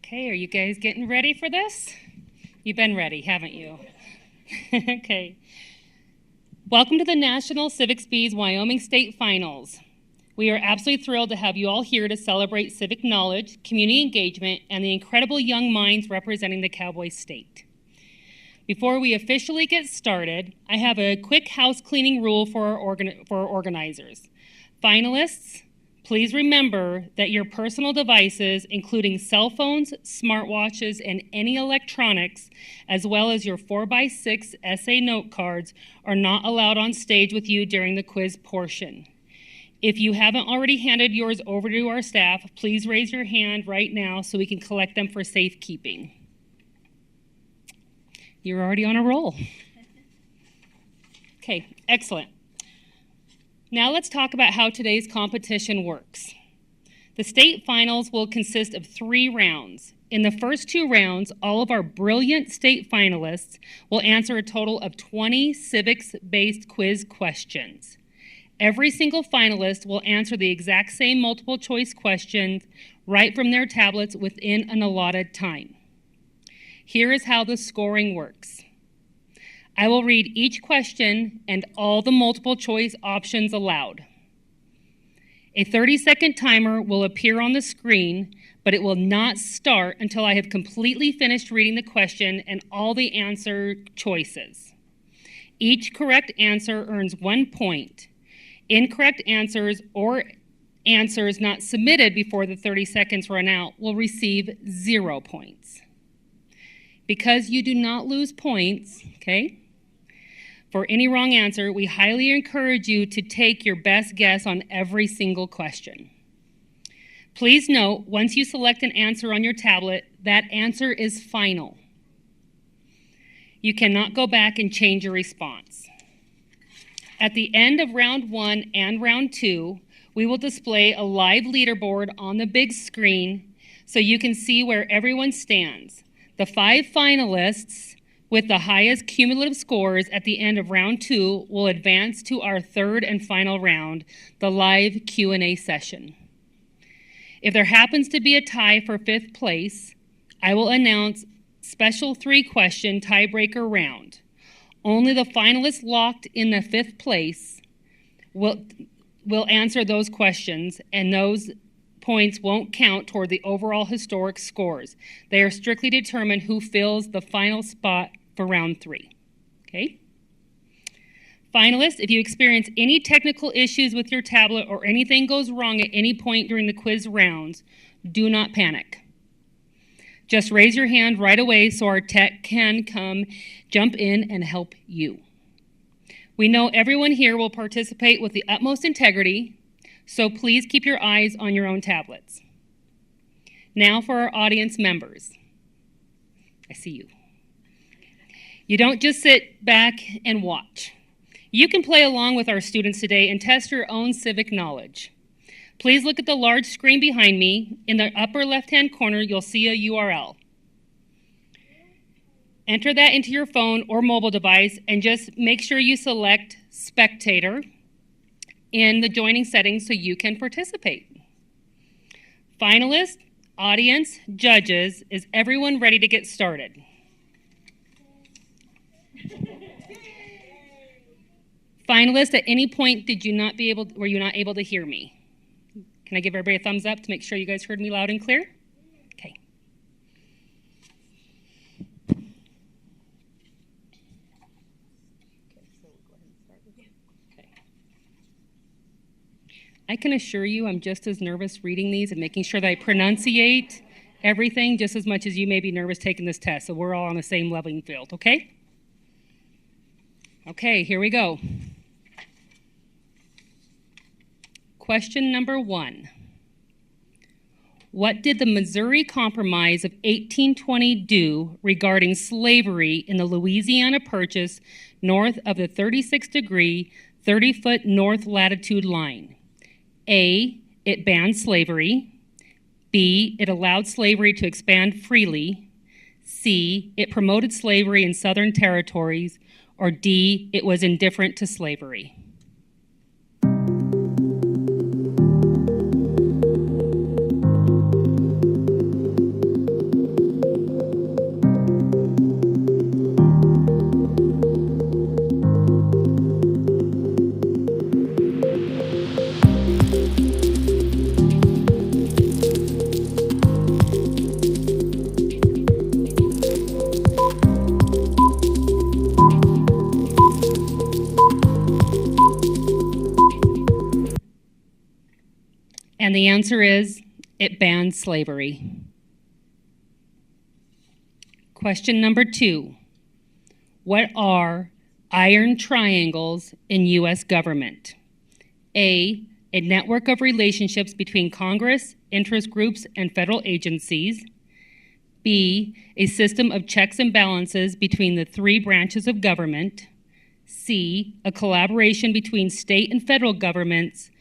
Okay, are you guys getting ready for this? You've been ready, haven't you? Okay. Welcome to the National Civics Bees Wyoming State Finals. We are absolutely thrilled to have you all here to celebrate civic knowledge, community engagement, and the incredible young minds representing the Cowboy State. Before we officially get started, I have a quick house cleaning rule for our organizers. Finalists, please remember that your personal devices, including cell phones, smartwatches, and any electronics, as well as your 4x6 essay note cards, are not allowed on stage with you during the quiz portion. If you haven't already handed yours over to our staff, please raise your hand right now so we can collect them for safekeeping. You're already on a roll. Okay, excellent. Now let's talk about how today's competition works. The state finals will consist of 3 rounds. In the first 2 rounds, all of our brilliant state finalists will answer a total of 20 civics-based quiz questions. Every single finalist will answer the exact same multiple choice questions right from their tablets within an allotted time. Here is how the scoring works. I will read each question and all the multiple choice options aloud. A 30-second timer will appear on the screen, but it will not start until I have completely finished reading the question and all the answer choices. Each correct answer earns 1 point. Incorrect answers or answers not submitted before the 30 seconds run out will receive 0 points. Because you do not lose points, okay, for any wrong answer, we highly encourage you to take your best guess on every single question. Please note, once you select an answer on your tablet, that answer is final. You cannot go back and change your response. At the end of round 1 and round 2, we will display a live leaderboard on the big screen so you can see where everyone stands. The 5 finalists with the highest cumulative scores at the end of round 2 will advance to our 3rd and final round, the live Q&A session. If there happens to be a tie for 5th place, I will announce special 3-question tiebreaker round. Only the finalists locked in the 5th place will answer those questions, and those points won't count toward the overall historic scores. They are strictly determined who fills the final spot for round 3. Okay? Finalists, if you experience any technical issues with your tablet or anything goes wrong at any point during the quiz rounds, do not panic. Just raise your hand right away so our tech can jump in and help you. We know everyone here will participate with the utmost integrity, so please keep your eyes on your own tablets. Now for our audience members. I see you. You don't just sit back and watch. You can play along with our students today and test your own civic knowledge. Please look at the large screen behind me. In the upper left-hand corner, you'll see a URL. Enter that into your phone or mobile device and just make sure you select Spectator in the joining settings so you can participate. Finalists, audience, judges, is everyone ready to get started? Finalists, at any point were you not able to hear me? Can I give everybody a thumbs up to make sure you guys heard me loud and clear? Okay. I can assure you I'm just as nervous reading these and making sure that I pronunciate everything just as much as you may be nervous taking this test, so we're all on the same leveling field, okay? Okay, here we go. Question number 1. What did the Missouri Compromise of 1820 do regarding slavery in the Louisiana Purchase north of the 36-degree, 30-foot north latitude line? A, it banned slavery. B, it allowed slavery to expand freely. C, it promoted slavery in southern territories. Or D, it was indifferent to slavery. And the answer is, it bans slavery. Question number 2. What are iron triangles in U.S. government? A network of relationships between Congress, interest groups, and federal agencies. B, a system of checks and balances between the 3 branches of government. C, a collaboration between state and federal governments.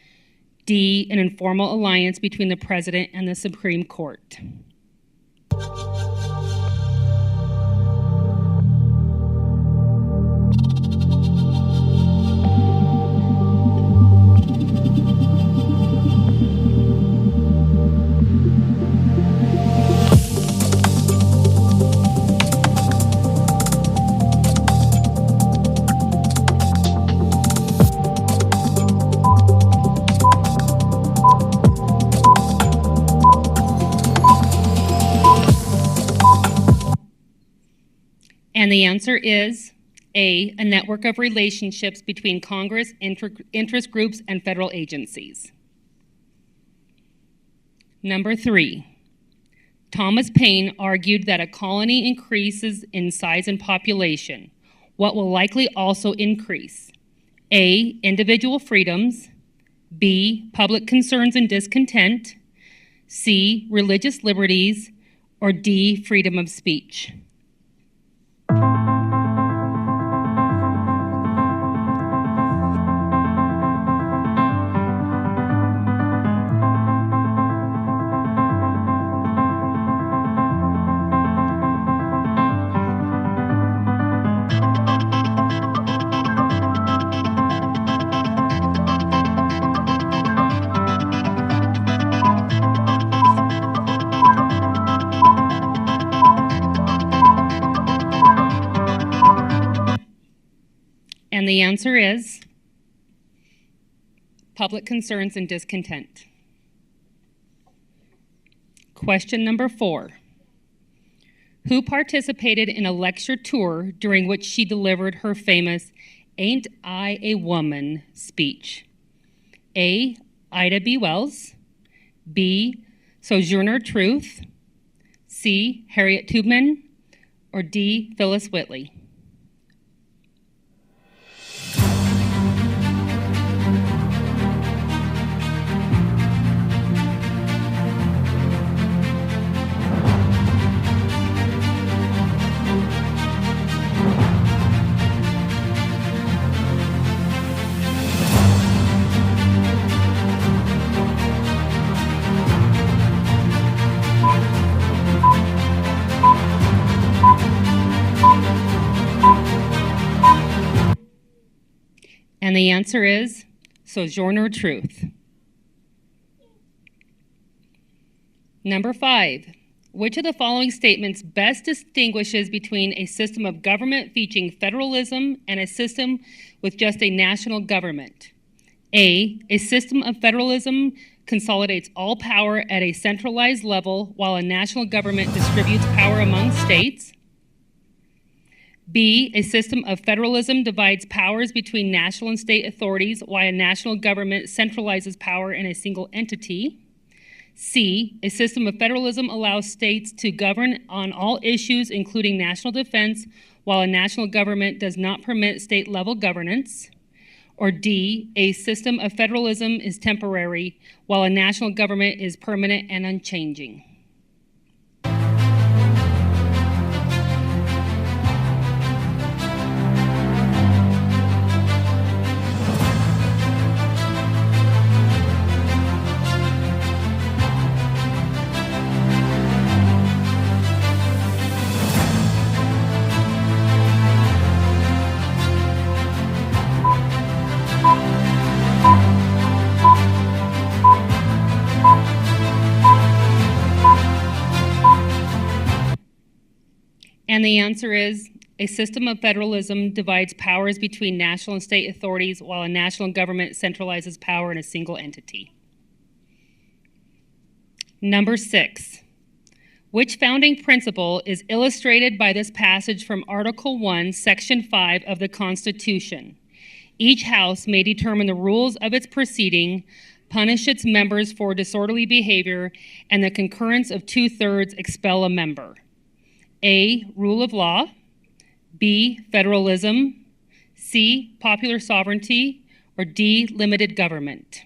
D, an informal alliance between the President and the Supreme Court. And the answer is A, a network of relationships between Congress, interest groups, and federal agencies. Number 3, Thomas Paine argued that a colony increases in size and population. What will likely also increase? A, individual freedoms. B, public concerns and discontent. C, religious liberties. Or D, freedom of speech. And the answer is public concerns and discontent. Question number 4. Who participated in a lecture tour during which she delivered her famous "Ain't I a Woman" speech? A, Ida B. Wells. B, Sojourner Truth. C, Harriet Tubman. Or D, Phyllis Whitley. And the answer is Sojourner Truth. Number 5, which of the following statements best distinguishes between a system of government featuring federalism and a system with just a national government? A system of federalism consolidates all power at a centralized level while a national government distributes power among states. B, a system of federalism divides powers between national and state authorities while a national government centralizes power in a single entity. C, a system of federalism allows states to govern on all issues, including national defense, while a national government does not permit state-level governance. Or D, a system of federalism is temporary, while a national government is permanent and unchanging. And the answer is a system of federalism divides powers between national and state authorities while a national government centralizes power in a single entity. Number 6, which founding principle is illustrated by this passage from Article 1, Section 5 of the Constitution? Each House may determine the rules of its proceeding punish its members for disorderly behavior, and the concurrence of 2/3 expel a member? A, rule of law. B, federalism. C, popular sovereignty. Or D, limited government.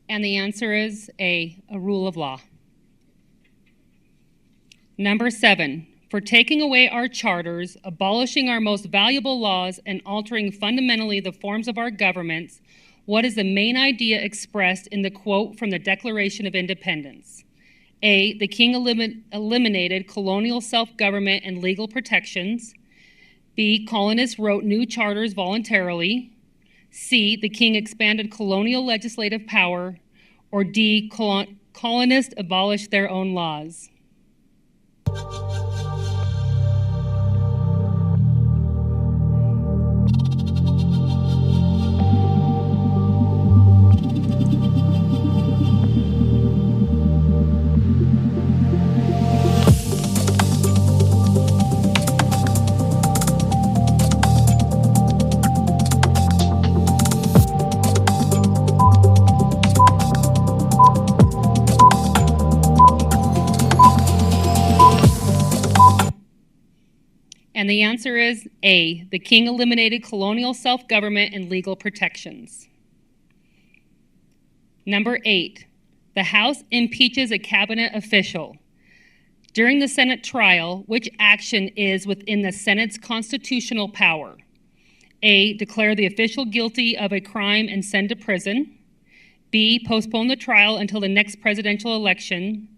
And the answer is A, a rule of law. Number 7, for taking away our charters, abolishing our most valuable laws, and altering fundamentally the forms of our governments, what is the main idea expressed in the quote from the Declaration of Independence? A, the king eliminated colonial self-government and legal protections. B, colonists wrote new charters voluntarily. C, the king expanded colonial legislative power. Or D, colonists abolished their own laws. And the answer is A, the king eliminated colonial self-government and legal protections. Number 8, the House impeaches a cabinet official. During the Senate trial, which action is within the Senate's constitutional power? A, declare the official guilty of a crime and send to prison. B, postpone the trial until the next presidential election.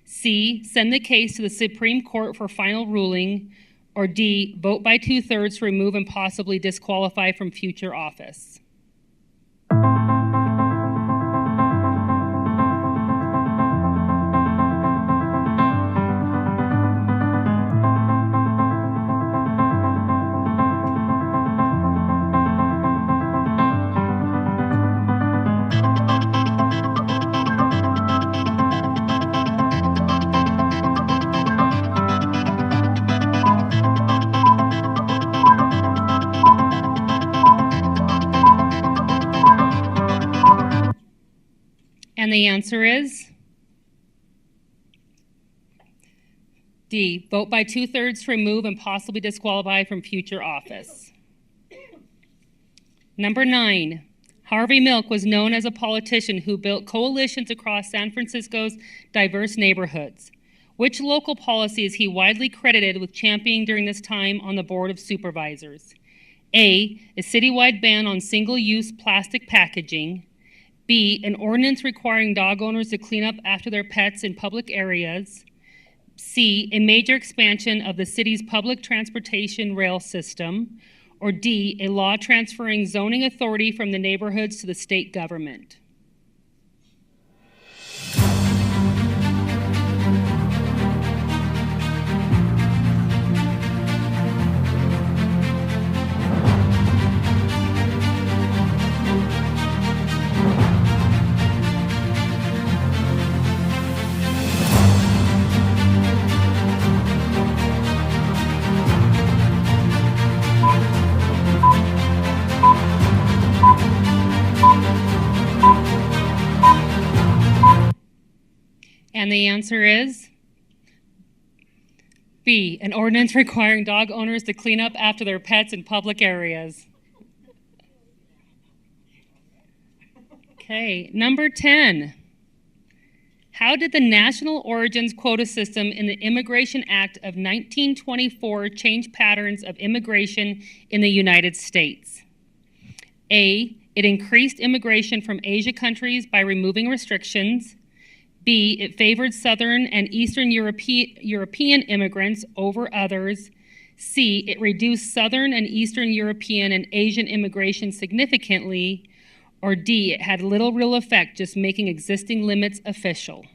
C, send the case to the Supreme Court for final ruling. Or D, vote by 2/3 to remove and possibly disqualify from future office. And the answer is D, vote by 2/3 to remove and possibly disqualify from future office. Number 9, Harvey Milk was known as a politician who built coalitions across San Francisco's diverse neighborhoods. Which local policy is he widely credited with championing during this time on the Board of Supervisors? A, a citywide ban on single-use plastic packaging. B, an ordinance requiring dog owners to clean up after their pets in public areas. C, a major expansion of the city's public transportation rail system. Or D, a law transferring zoning authority from the neighborhoods to the state government. And the answer is B, an ordinance requiring dog owners to clean up after their pets in public areas. Okay, number 10. How did the national origins quota system in the Immigration Act of 1924 change patterns of immigration in the United States? A, it increased immigration from Asia countries by removing restrictions. B, it favored Southern and Eastern European immigrants over others. C, it reduced Southern and Eastern European and Asian immigration significantly. Or D, it had little real effect, just making existing limits official.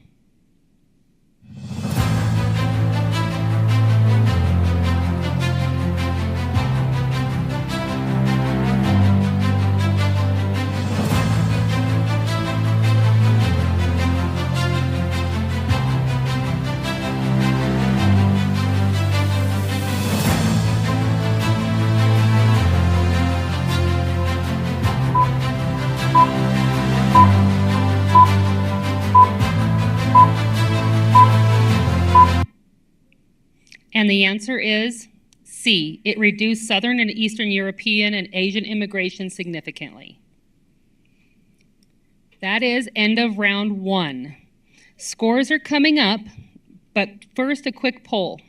And the answer is C. It reduced Southern and Eastern European and Asian immigration significantly. That is end of round 1. Scores are coming up, but first a quick poll.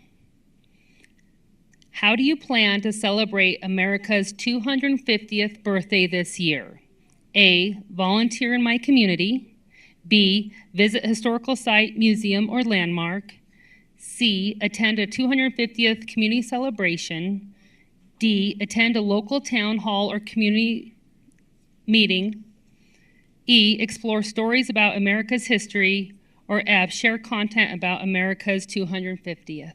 How do you plan to celebrate America's 250th birthday this year? A. Volunteer in my community. B. Visit historical site, museum, or landmark. C. Attend a 250th community celebration. D. Attend a local town hall or community meeting. E. Explore stories about America's history. Or F. Share content about America's 250th.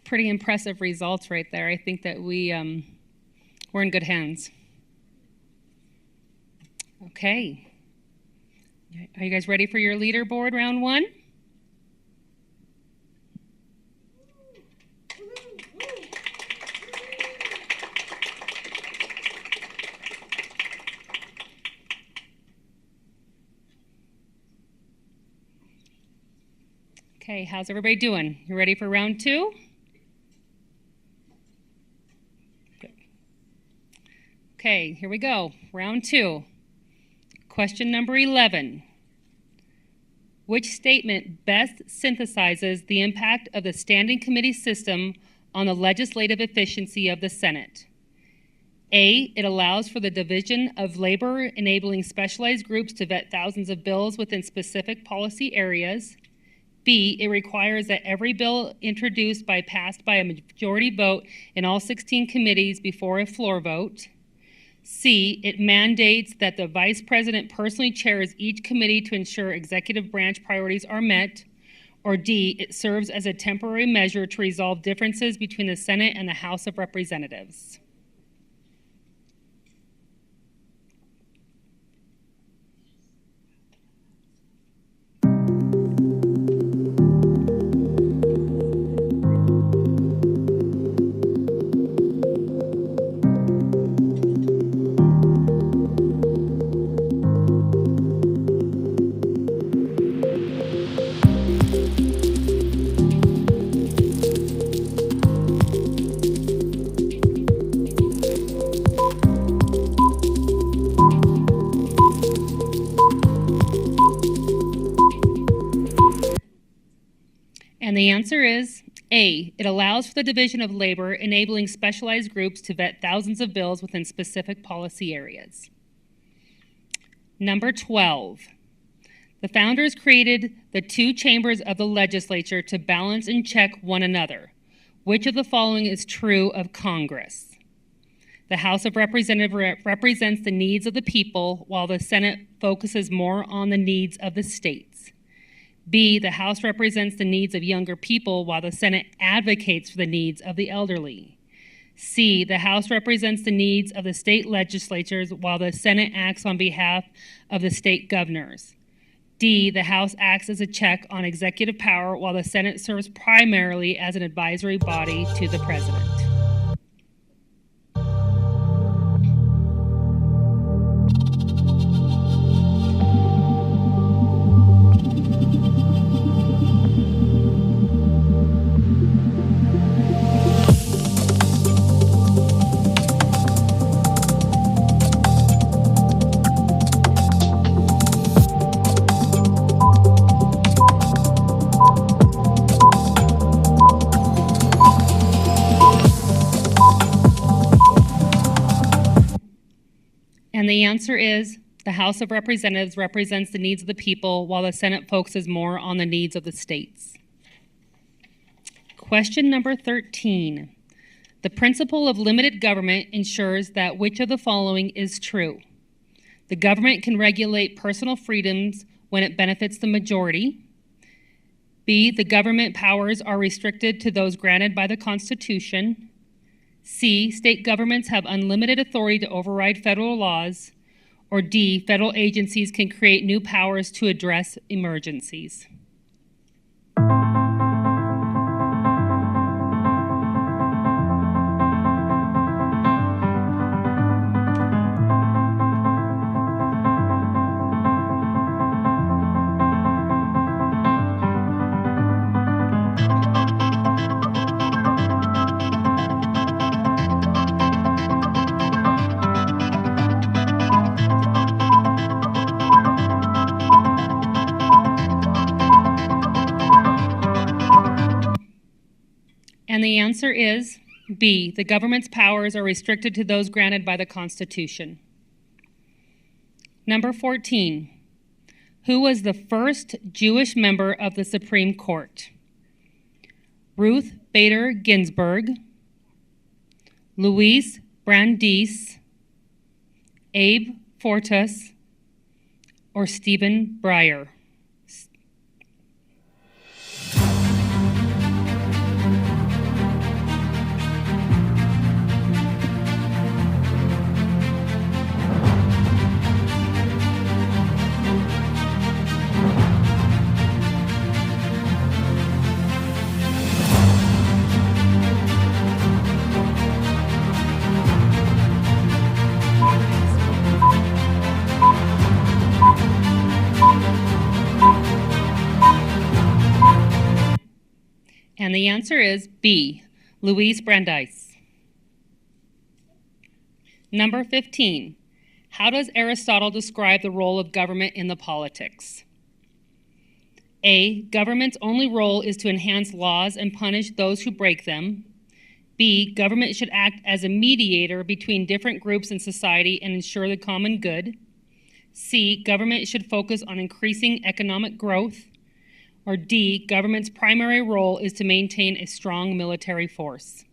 Pretty impressive results right there. I think that we're in good hands. Okay. Are you guys ready for your leaderboard round 1? Okay, how's everybody doing? You ready for round 2? Okay, here we go. Round 2. Question number 11. Which statement best synthesizes the impact of the standing committee system on the legislative efficiency of the Senate? A, it allows for the division of labor, enabling specialized groups to vet thousands of bills within specific policy areas. B, it requires that every bill introduced passed by a majority vote in all 16 committees before a floor vote. C, it mandates that the vice president personally chairs each committee to ensure executive branch priorities are met. Or D, it serves as a temporary measure to resolve differences between the Senate and the House of Representatives. And the answer is A, it allows for the division of labor, enabling specialized groups to vet thousands of bills within specific policy areas. Number 12, the founders created the 2 chambers of the legislature to balance and check one another. Which of the following is true of Congress? The House of Representatives represents the needs of the people, while the Senate focuses more on the needs of the states. B, the House represents the needs of younger people, while the Senate advocates for the needs of the elderly. C, the House represents the needs of the state legislatures, while the Senate acts on behalf of the state governors. D, the House acts as a check on executive power, while the Senate serves primarily as an advisory body to the president. And the answer is The House of Representatives represents the needs of the people, while the Senate focuses more on the needs of the states. Question number 13. The principle of limited government ensures that which of the following is true? The government can regulate personal freedoms when it benefits the majority. B, the government powers are restricted to those granted by the Constitution. C, state governments have unlimited authority to override federal laws. Or D, federal agencies can create new powers to address emergencies. And the answer is B, the government's powers are restricted to those granted by the Constitution. Number 14, who was the first Jewish member of the Supreme Court? Ruth Bader Ginsburg, Louis Brandeis, Abe Fortas, or Stephen Breyer? And the answer is B, Louis Brandeis. Number 15, how does Aristotle describe the role of government in the politics? A, government's only role is to enhance laws and punish those who break them. B, government should act as a mediator between different groups in society and ensure the common good. C, government should focus on increasing economic growth. Or D, government's primary role is to maintain a strong military force.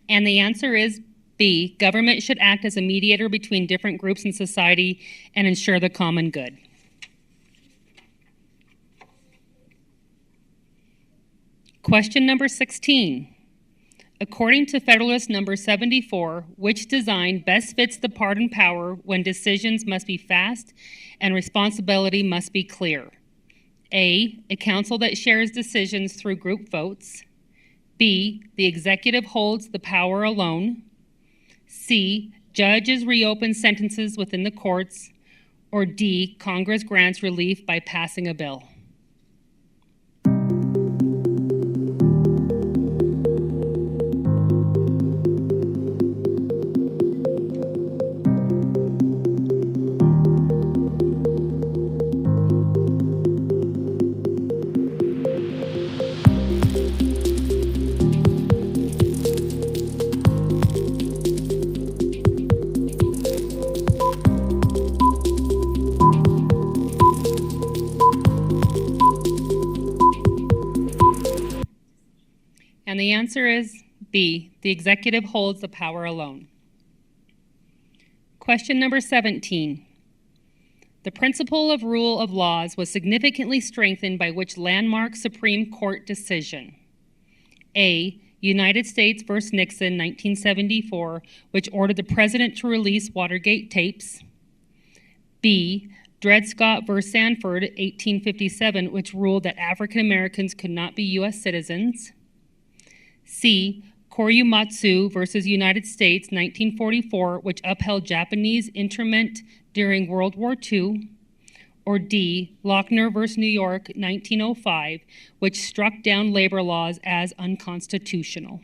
And the answer is B, government should act as a mediator between different groups in society and ensure the common good. Question number 16. According to Federalist number 74, which design best fits the pardon power when decisions must be fast and responsibility must be clear? A, a council that shares decisions through group votes. B, the executive holds the power alone. C, judges reopen sentences within the courts. Or D, Congress grants relief by passing a bill. And the answer is B, the executive holds the power alone. Question number 17. The principle of rule of laws was significantly strengthened by which landmark Supreme Court decision? A, United States v. Nixon, 1974, which ordered the president to release Watergate tapes. B, Dred Scott v. Sanford, 1857, which ruled that African Americans could not be U.S. citizens. C, Korematsu versus United States, 1944, which upheld Japanese internment during World War II, or D, Lochner versus New York, 1905, which struck down labor laws as unconstitutional.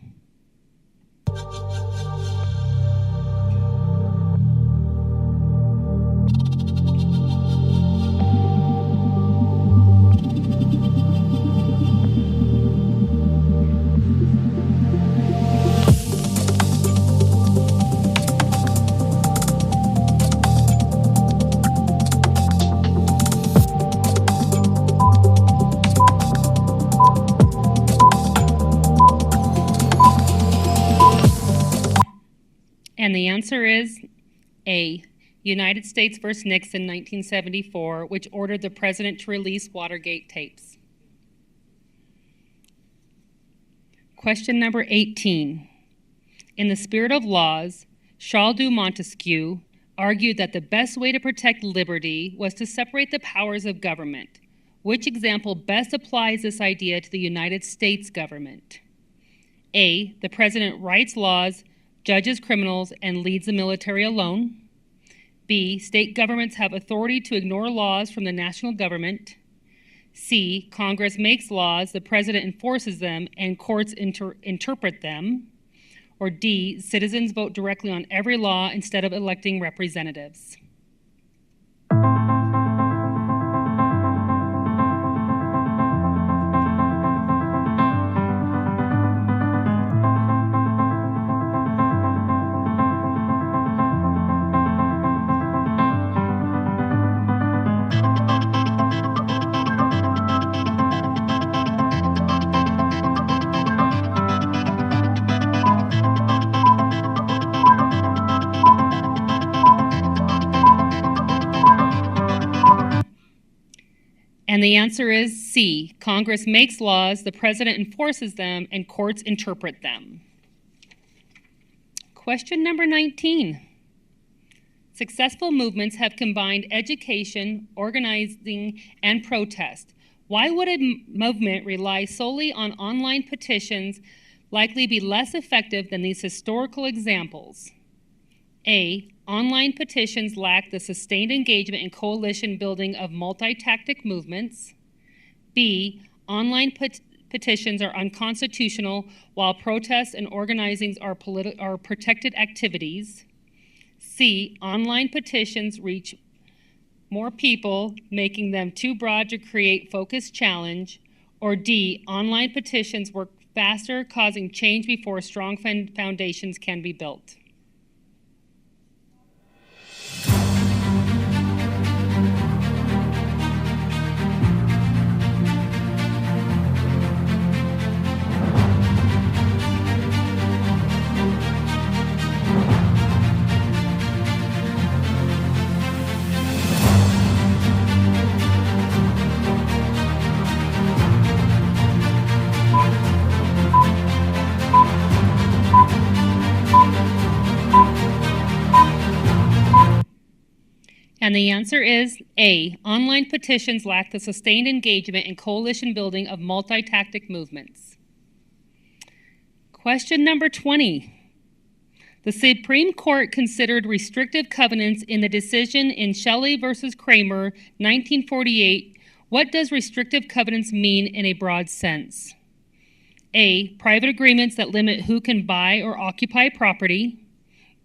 And the answer is A, United States versus Nixon, 1974, which ordered the president to release Watergate tapes. Question number 18. In the spirit of laws, Charles de Montesquieu argued that the best way to protect liberty was to separate the powers of government. Which example best applies this idea to the United States government? A, the president writes laws, judges criminals, and leads the military alone. B, state governments have authority to ignore laws from the national government. C, Congress makes laws, the president enforces them, and courts interpret them. Or D, citizens vote directly on every law instead of electing representatives. And the answer is C, Congress makes laws, the president enforces them, and courts interpret them. Question number 19. Successful movements have combined education, organizing, and protest. Why would a movement rely solely on online petitions likely be less effective than these historical examples? A, online petitions lack the sustained engagement and coalition building of multi-tactic movements. B, online petitions are unconstitutional, while protests and organizings are protected activities. C, online petitions reach more people, making them too broad to create focused challenge. Or D, online petitions work faster, causing change before strong foundations can be built. And the answer is A, online petitions lack the sustained engagement and coalition building of multi-tactic movements. Question number 20. The Supreme Court considered restrictive covenants in the decision in Shelley versus Kramer, 1948. What does restrictive covenants mean in a broad sense? A, private agreements that limit who can buy or occupy property.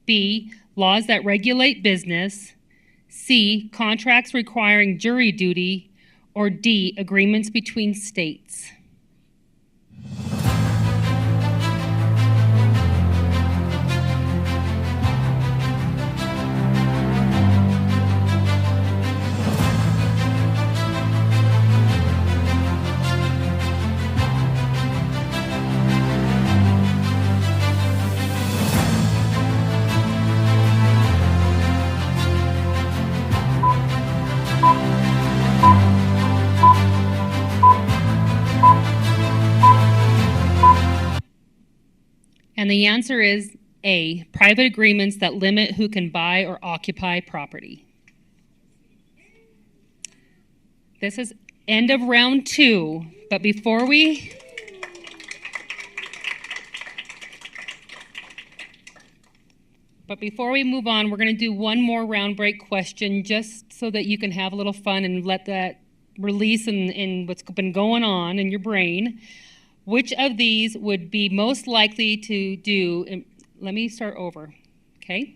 B, laws that regulate business. C, contracts requiring jury duty. Or D, agreements between states. And the answer is A, private agreements that limit who can buy or occupy property. This is end of round 2, but before we But before we move on, we're going to do one more round break question just so that you can have a little fun and let that release in what's been going on in your brain. Which of these would be most likely to do, let me start over, okay?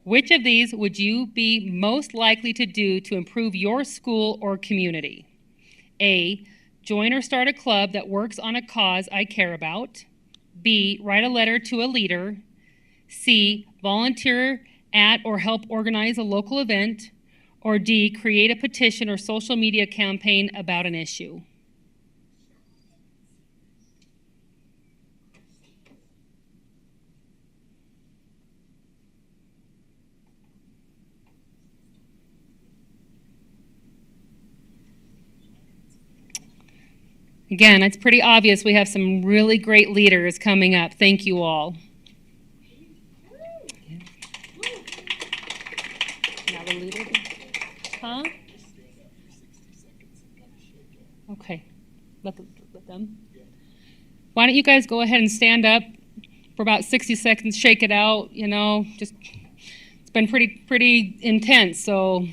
Which of these would you be most likely to do to improve your school or community? A, join or start a club that works on a cause I care about. B, write a letter to a leader. C, volunteer at or help organize a local event. Or D, create a petition or social media campaign about an issue. Again, it's pretty obvious we have some really great leaders coming up. Thank you all. Now the leader. Huh? Okay. Let them. Why don't you guys go ahead and stand up for about 60 seconds, shake it out, just it's been pretty intense, so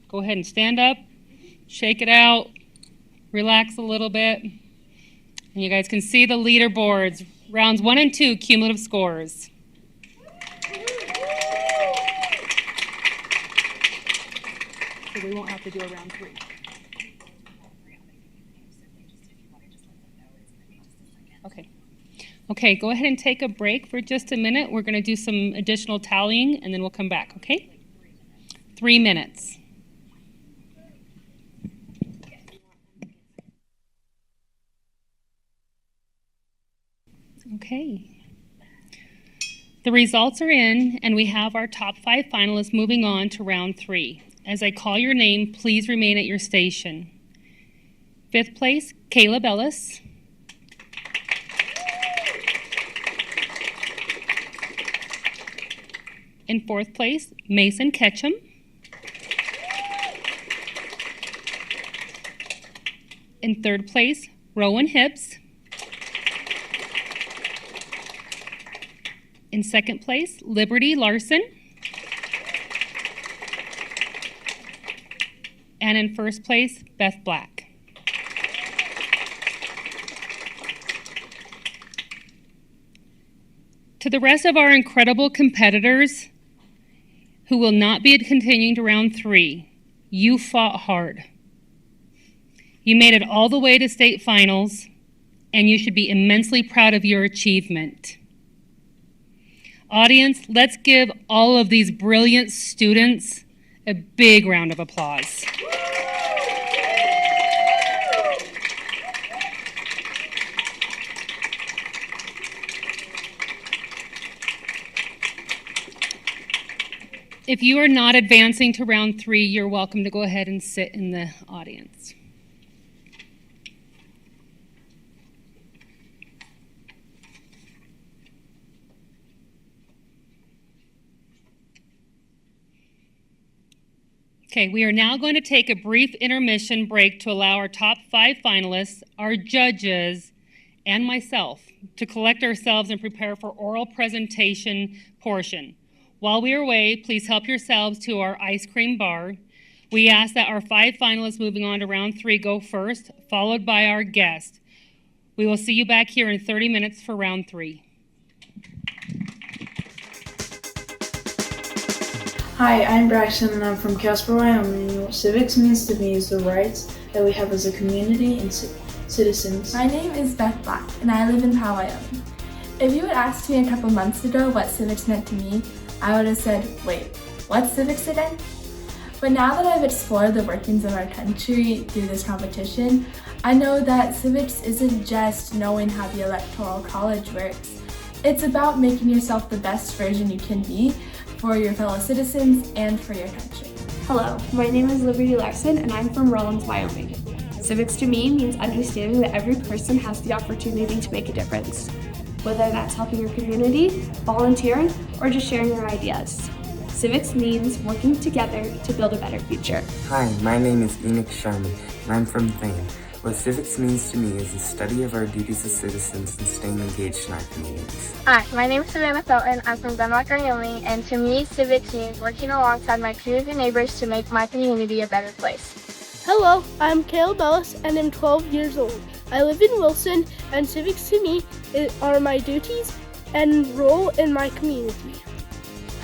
go ahead and stand up, shake it out. Relax a little bit. And you guys can see the leaderboards. Rounds 1 and 2, cumulative scores. So we won't have to do a round 3. Okay. Okay, go ahead and take a break for just a minute. We're going to do some additional tallying, and then we'll come back, okay? 3 minutes. Okay. The results are in, and we have our top 5 finalists moving on to round 3. As I call your name, please remain at your station. 5th place, Caleb Ellis. In 4th place, Mason Ketchum. In 3rd place, Rowan Hibbs. In 2nd place, Liberty Larson. And in 1st place, Beth Black. To the rest of our incredible competitors who will not be continuing to round 3, you fought hard. You made it all the way to state finals, and you should be immensely proud of your achievement. Audience, let's give all of these brilliant students a big round of applause. If you are not advancing to round 3, you're welcome to go ahead and sit in the audience. Okay, we are now going to take a brief intermission break to allow our top 5 finalists, our judges, and myself to collect ourselves and prepare for oral presentation portion. While we are away, please help yourselves to our ice cream bar. We ask that our 5 finalists moving on to round 3 go first, followed by our guest. We will see you back here in 30 minutes for round 3. Hi, I'm Braxton and I'm from Casper, Wyoming. Civics means to me is the rights that we have as a community and citizens. My name is Beth Black and I live in Powell, Wyoming. If you had asked me a couple months ago what civics meant to me, I would have said, wait, what's civics again? But now that I've explored the workings of our country through this competition, I know that civics isn't just knowing how the Electoral College works. It's about making yourself the best version you can be for your fellow citizens and for your country. Hello, my name is Liberty Larson and I'm from Rawlins, Wyoming. Civics to me means understanding that every person has the opportunity to make a difference, whether that's helping your community, volunteering, or just sharing your ideas. Civics means working together to build a better future. Hi, my name is Enoch Sherman and I'm from Thane. What civics means to me is the study of our duties as citizens and staying engaged in our communities. Hi, my name is Savannah Felton. I'm from Denmark, Wyoming, and to me, civics means working alongside my peers and neighbors to make my community a better place. Hello, I'm Caleb Ellis, and I'm 12 years old. I live in Wilson, and civics to me are my duties and role in my community.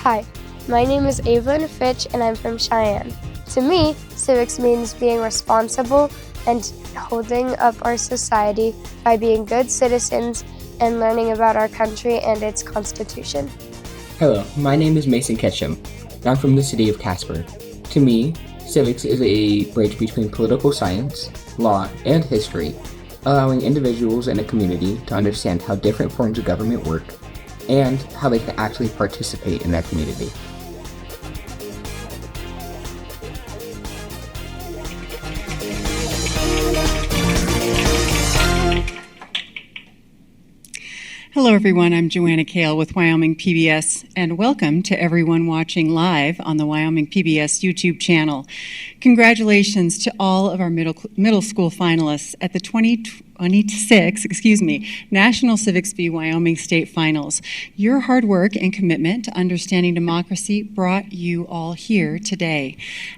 Hi, my name is Evelyn Fitch, and I'm from Cheyenne. To me, civics means being responsible and holding up our society by being good citizens and learning about our country and its constitution. Hello, my name is Mason Ketchum, and I'm from the city of Casper. To me, civics is a bridge between political science, law, and history, allowing individuals in a community to understand how different forms of government work and how they can actually participate in that community. Hello everyone, I'm Joanna Kale with Wyoming PBS, and welcome to everyone watching live on the Wyoming PBS YouTube channel. Congratulations to all of our middle school finalists at the 2026 National Civics Bee Wyoming State Finals. Your hard work and commitment to understanding democracy brought you all here today.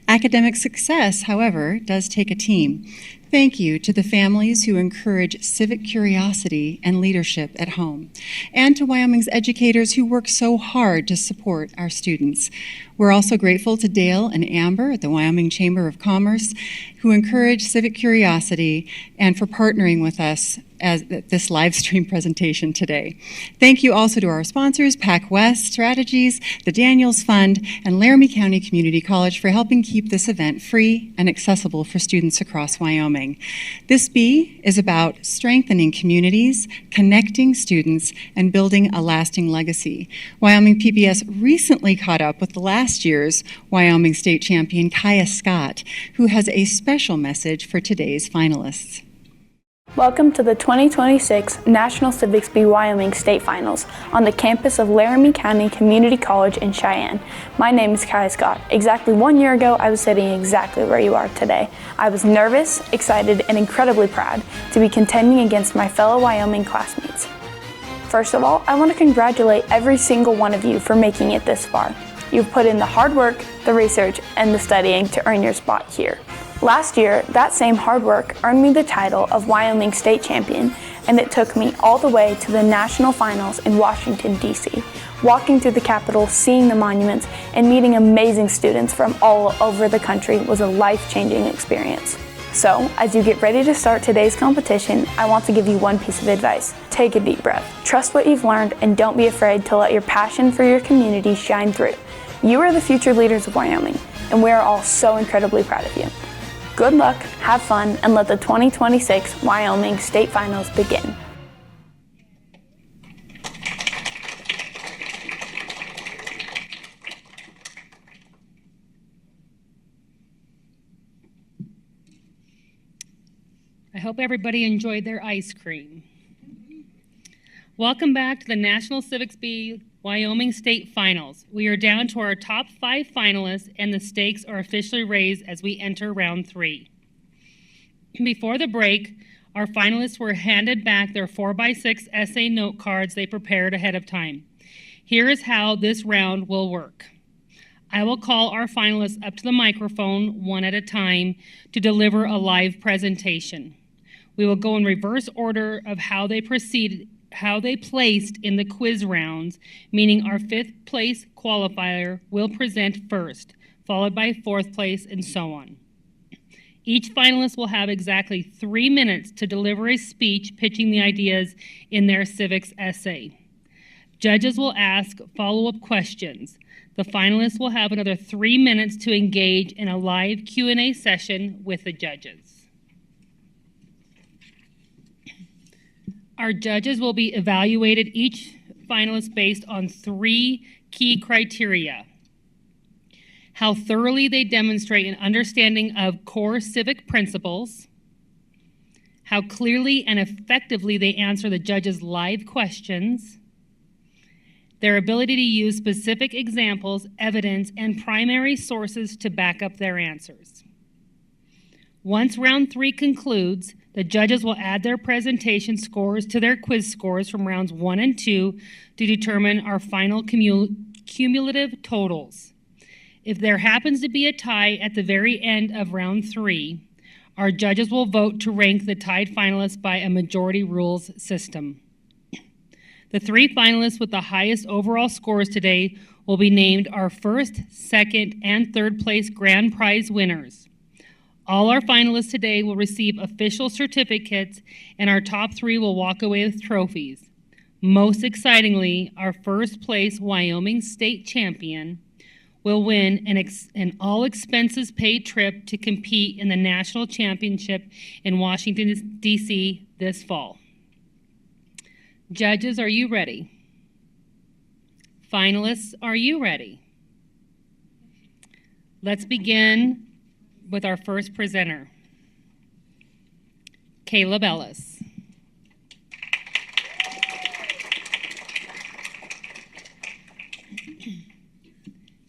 Academic success, however, does take a team. Thank you to the families who encourage civic curiosity and leadership at home, and to Wyoming's educators who work so hard to support our students. We're also grateful to Dale and Amber at the Wyoming Chamber of Commerce, who encourage civic curiosity and for partnering with us as this live stream presentation today. Thank you also to our sponsors, Pac West Strategies, the Daniels Fund, and Laramie County Community College for helping keep this event free and accessible for students across Wyoming. This bee is about strengthening communities, connecting students, and building a lasting legacy. Wyoming PBS recently caught up with the last year's Wyoming State champion, Kaya Scott, who has a special message for today's finalists. Welcome to the 2026 National Civics Bee Wyoming State Finals on the campus of Laramie County Community College in Cheyenne. My name is Kaya Scott. Exactly 1 year ago, I was sitting exactly where you are today. I was nervous, excited, and incredibly proud to be contending against my fellow Wyoming classmates. First of all, I want to congratulate every single one of you for making it this far. You've put in the hard work, the research, and the studying to earn your spot here. Last year, that same hard work earned me the title of Wyoming State Champion, and it took me all the way to the national finals in Washington, D.C. Walking through the Capitol, seeing the monuments, and meeting amazing students from all over the country was a life-changing experience. So, as you get ready to start today's competition, I want to give you one piece of advice. Take a deep breath. Trust what you've learned, and don't be afraid to let your passion for your community shine through. You are the future leaders of Wyoming, and we are all so incredibly proud of you. Good luck, have fun, and let the 2026 Wyoming State Finals begin. I hope everybody enjoyed their ice cream. Welcome back to the National Civics Bee Wyoming State Finals. We are down to our top 5 finalists, and the stakes are officially raised as we enter round 3. Before the break, our finalists were handed back their 4x6 essay note cards they prepared ahead of time. Here is how this round will work. I will call our finalists up to the microphone one at a time to deliver a live presentation. We will go in reverse order of how they placed in the quiz rounds, meaning our 5th place qualifier will present first, followed by 4th place, and so on. Each finalist will have exactly 3 minutes to deliver a speech pitching the ideas in their civics essay. Judges will ask follow-up questions. The finalists will have another 3 minutes to engage in a live Q&A session with the judges. Our judges will be evaluated each finalist based on 3 key criteria: how thoroughly they demonstrate an understanding of core civic principles, how clearly and effectively they answer the judges' live questions, their ability to use specific examples, evidence, and primary sources to back up their answers. Once round 3 concludes, The judges will add their presentation scores to their quiz scores from rounds 1 and 2 to determine our final cumulative totals. If there happens to be a tie at the very end of round 3, our judges will vote to rank the tied finalists by a majority rules system. The 3 finalists with the highest overall scores today will be named our first, second, and third place grand prize winners. All our finalists today will receive official certificates, and our top 3 will walk away with trophies. Most excitingly, our first place Wyoming State champion will win an all expenses paid trip to compete in the national championship in Washington, D.C. this fall. Judges, are you ready? Finalists, are you ready? Let's begin with our first presenter, Caleb Ellis.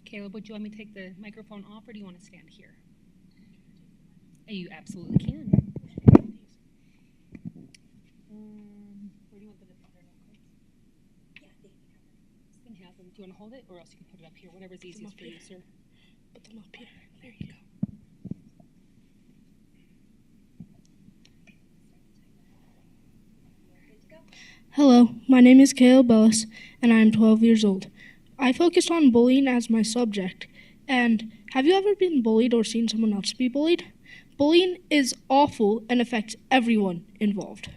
Caleb, would you want me to take the microphone off, or do you want to stand here? You absolutely can. Where do you want the Yeah, they can have them. Do you want to hold it, or else you can put it up here? Whatever's easiest for you, sir. Put them up here. There you go. Hello, my name is Caleb Ellis, and I am 12 years old. I focused on bullying as my subject. And have you ever been bullied or seen someone else be bullied? Bullying is awful and affects everyone involved.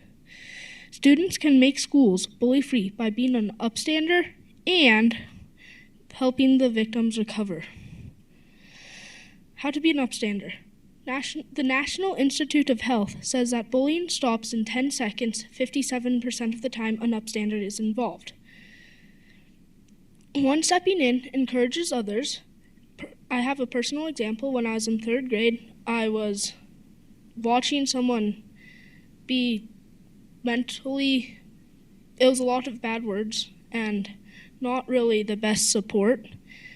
Students can make schools bully-free by being an upstander and helping the victims recover. How to be an upstander. The National Institute of Health says that bullying stops in 10 seconds, 57% of the time an upstander is involved. One stepping in encourages others. I have a personal example. When I was in 3rd grade, I was watching someone be mentally, it was a lot of bad words and not really the best support.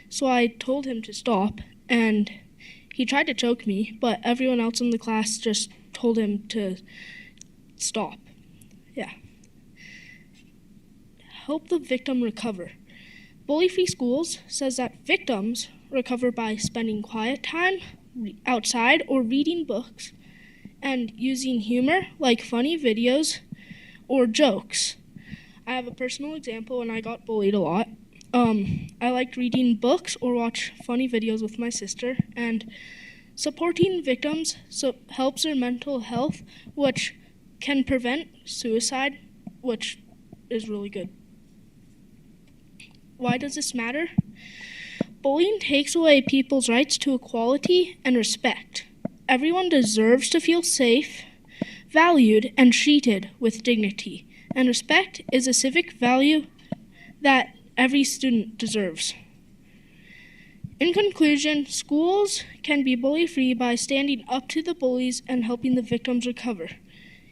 So I told him to stop, and he tried to choke me, but everyone else in the class just told him to stop. Yeah. Help the victim recover. Bully-Free Schools says that victims recover by spending quiet time outside or reading books and using humor like funny videos or jokes. I have a personal example when I got bullied a lot. I liked reading books or watch funny videos with my sister, and supporting victims helps their mental health, which can prevent suicide, which is really good. Why does this matter? Bullying takes away people's rights to equality and respect. Everyone deserves to feel safe, valued, and treated with dignity, and respect is a civic value that every student deserves. In conclusion, schools can be bully-free by standing up to the bullies and helping the victims recover.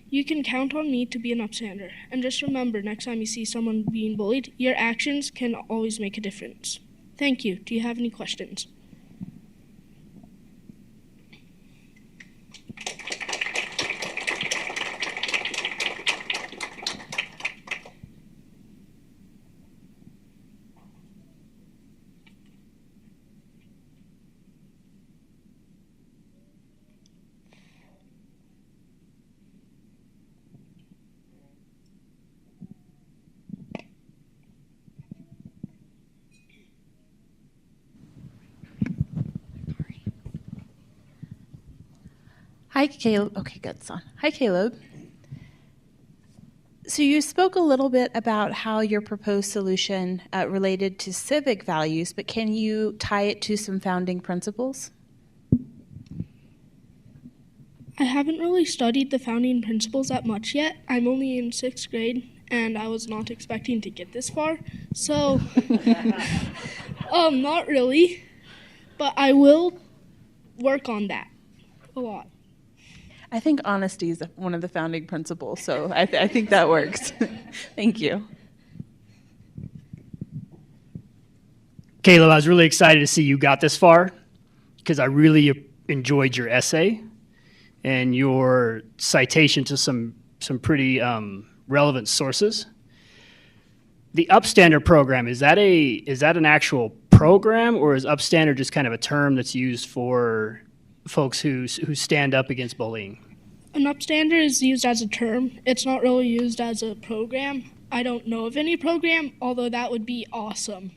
You can count on me to be an upstander. And just remember, next time you see someone being bullied, your actions can always make a difference. Thank you. Do you have any questions? Hi, Caleb. Okay, good. It's on. Hi, Caleb. So you spoke a little bit about how your proposed solution related to civic values, but can you tie it to some founding principles? I haven't really studied the founding principles that much yet. I'm only in 6th grade, and I was not expecting to get this far. So, not really, but I will work on that a lot. I think honesty is one of the founding principles, so I think that works. Thank you. Caleb, I was really excited to see you got this far because I really enjoyed your essay. and your citation to some pretty relevant sources. The Upstander program, is that an actual program, or is Upstander just kind of a term that's used for folks who stand up against bullying? An upstander is used as a term. It's not really used as a program. I don't know of any program, although that would be awesome.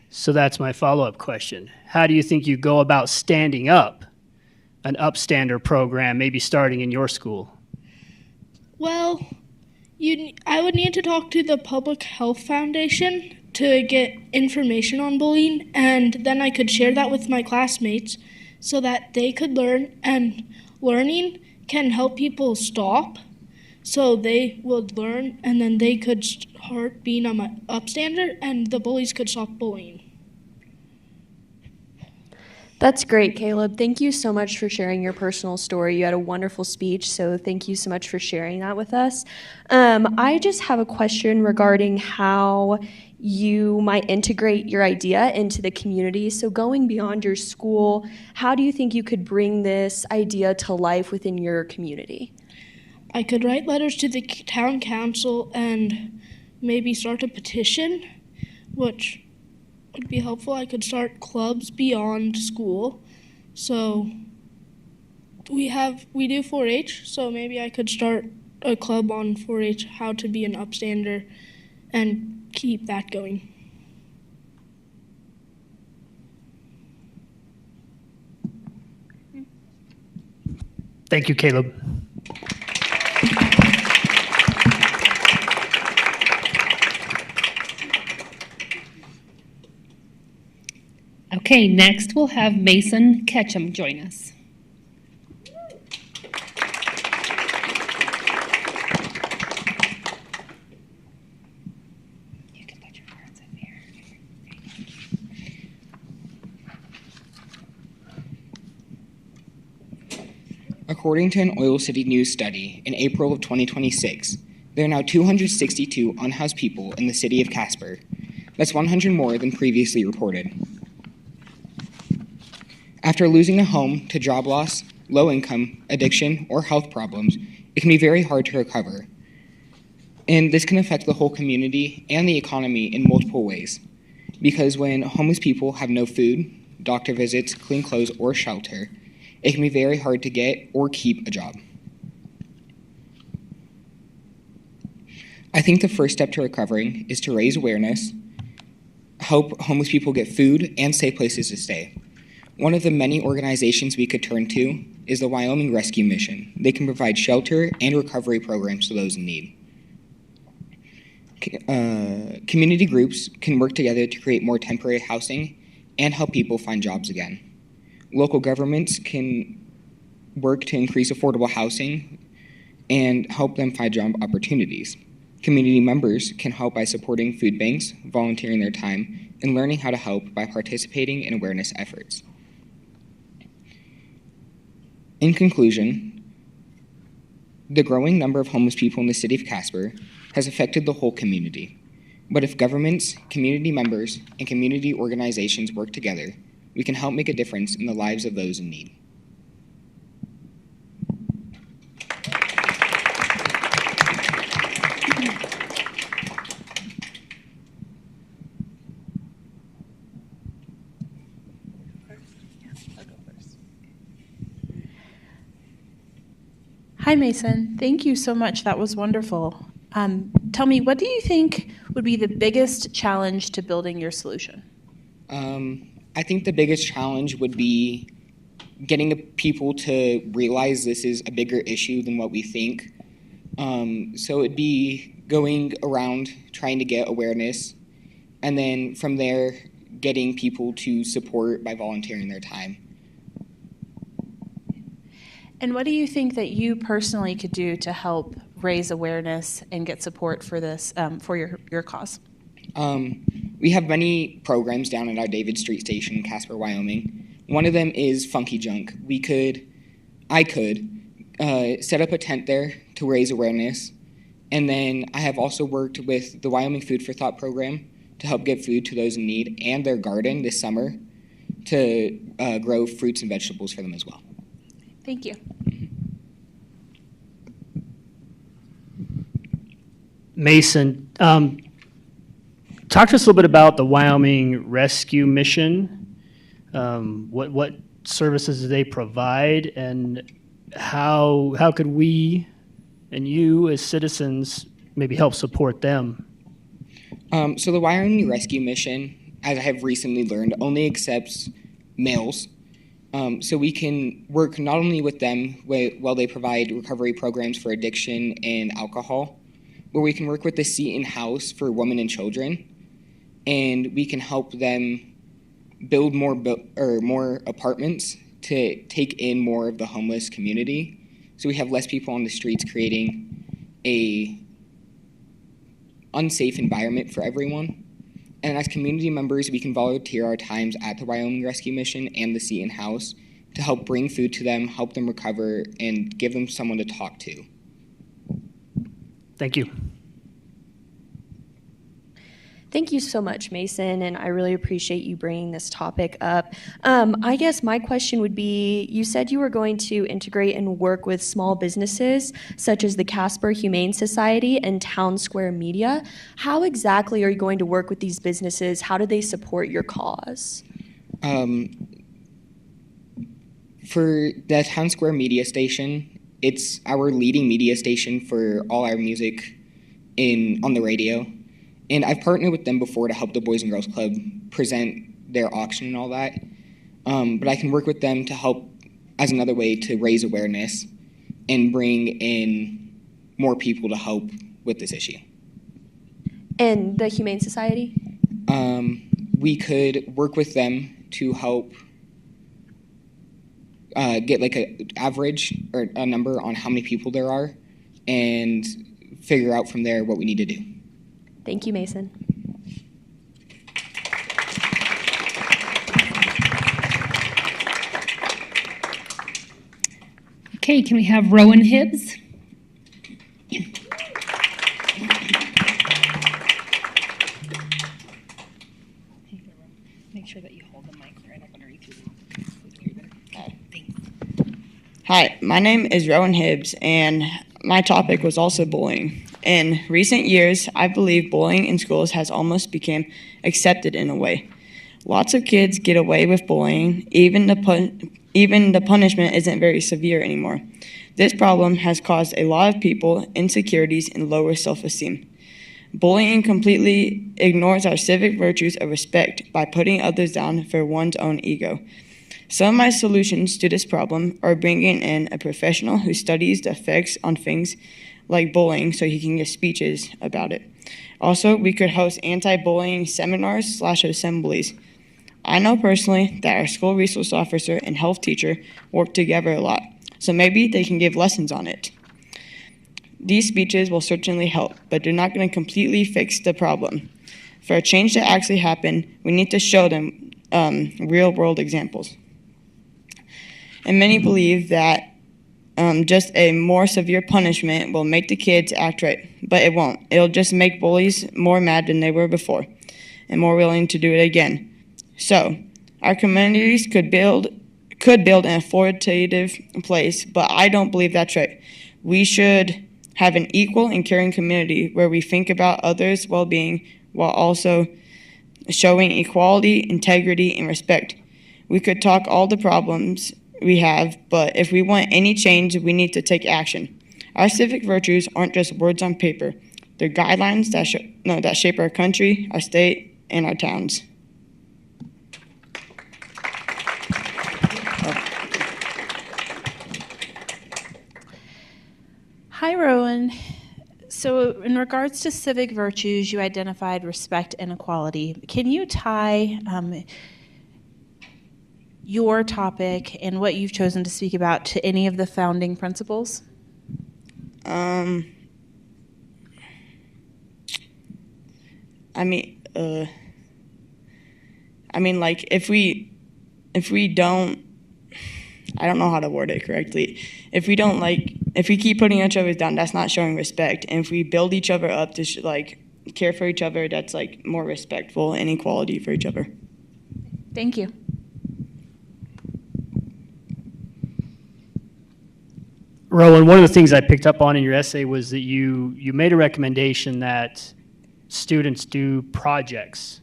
So that's my follow-up question. How do you think you go about standing up an Upstander program, maybe starting in your school? Well, I would need to talk to the Public Health Foundation to get information on bullying, and then I could share that with my classmates so that they could learn, and learning can help people stop, so they would learn, and then they could start being an upstander, and the bullies could stop bullying. That's great, Caleb. Thank you so much for sharing your personal story. You had a wonderful speech, so thank you so much for sharing that with us. I just have a question regarding how you might integrate your idea into the community. So going beyond your school, how do you think you could bring this idea to life within your community? I could write letters to the town council and maybe start a petition, which would be helpful. I could start clubs beyond school. So we do 4-H, so maybe I could start a club on 4-H, how to be an upstander, and keep that going. Thank you, Caleb. Okay, next we'll have Mason Ketchum join us. You can put your cards up here. According to an Oil City News study in April of 2026, there are now 262 unhoused people in the city of Casper. That's 100 more than previously reported. After losing a home to job loss, low income, addiction, or health problems, it can be very hard to recover. And this can affect the whole community and the economy in multiple ways. Because when homeless people have no food, doctor visits, clean clothes, or shelter, it can be very hard to get or keep a job. I think the first step to recovering is to raise awareness, help homeless people get food and safe places to stay. One of the many organizations we could turn to is the Wyoming Rescue Mission. They can provide shelter and recovery programs to those in need. Community groups can work together to create more temporary housing and help people find jobs again. Local governments can work to increase affordable housing and help them find job opportunities. Community members can help by supporting food banks, volunteering their time, and learning how to help by participating in awareness efforts. In conclusion, the growing number of homeless people in the city of Casper has affected the whole community. But if governments, community members, and community organizations work together, we can help make a difference in the lives of those in need. Hi, Mason. Thank you so much. That was wonderful. Tell me, what do you think would be the biggest challenge to building your solution? I think the biggest challenge would be getting people to realize this is a bigger issue than what we think. So it'd be going around trying to get awareness, and then from there, getting people to support by volunteering their time. And what do you think that you personally could do to help raise awareness and get support for this, for your cause? We have many programs down at our David Street station in Casper, Wyoming. One of them is Funky Junk. I could set up a tent there to raise awareness. And then I have also worked with the Wyoming Food for Thought program to help get food to those in need, and their garden this summer to grow fruits and vegetables for them as well. Thank you. Mason, talk to us a little bit about the Wyoming Rescue Mission. What services do they provide, and how could we and you as citizens maybe help support them? So the Wyoming Rescue Mission, as I have recently learned, only accepts males. So we can work not only with them while they provide recovery programs for addiction and alcohol, but we can work with the Seton House for women and children, and we can help them build more apartments to take in more of the homeless community. So we have less people on the streets, creating a unsafe environment for everyone. And as community members, we can volunteer our times at the Wyoming Rescue Mission and the Seton House to help bring food to them, help them recover, and give them someone to talk to. Thank you. Thank you so much, Mason, and I really appreciate you bringing this topic up. I guess my question would be, you said you were going to integrate and work with small businesses such as the Casper Humane Society and Town Square Media. How exactly are you going to work with these businesses? How do they support your cause? For the Town Square Media Station, it's our leading media station for all our music on the radio. And I've partnered with them before to help the Boys and Girls Club present their auction and all that. But I can work with them to help as another way to raise awareness and bring in more people to help with this issue. And the Humane Society? We could work with them to help get like an average or a number on how many people there are and figure out from there what we need to do. Thank you, Mason. Okay, can we have Rowan Hibbs? Make sure that you hold the mic right up underneath you. Hi, my name is Rowan Hibbs, and my topic was also bullying. In recent years, I believe bullying in schools has almost become accepted in a way. Lots of kids get away with bullying, even the punishment isn't very severe anymore. This problem has caused a lot of people insecurities and lower self-esteem. Bullying completely ignores our civic virtues of respect by putting others down for one's own ego. Some of my solutions to this problem are bringing in a professional who studies the effects on things like bullying so he can give speeches about it. Also, we could host anti-bullying seminars/assemblies. I know personally that our school resource officer and health teacher work together a lot, so maybe they can give lessons on it. These speeches will certainly help, but they're not going to completely fix the problem. For a change to actually happen, we need to show them real-world examples. And many believe that just a more severe punishment will make the kids act right, but it won't. It'll just make bullies more mad than they were before and more willing to do it again. So, our communities could build an authoritative place, but I don't believe that's right. We should have an equal and caring community where we think about others' well-being while also showing equality, integrity, and respect. We could talk all the problems we have, but if we want any change, we need to take action. Our civic virtues aren't just words on paper. They're guidelines that shape our country, our state, and our towns. Hi, Rowan. So in regards to civic virtues, you identified respect and equality. Can you tie your topic and what you've chosen to speak about to any of the founding principles? Like if we don't, I don't know how to word it correctly. If we keep putting each other down, that's not showing respect. And if we build each other up to care for each other, that's more respectful and equality for each other. Thank you. Rowan, one of the things I picked up on in your essay was that you made a recommendation that students do projects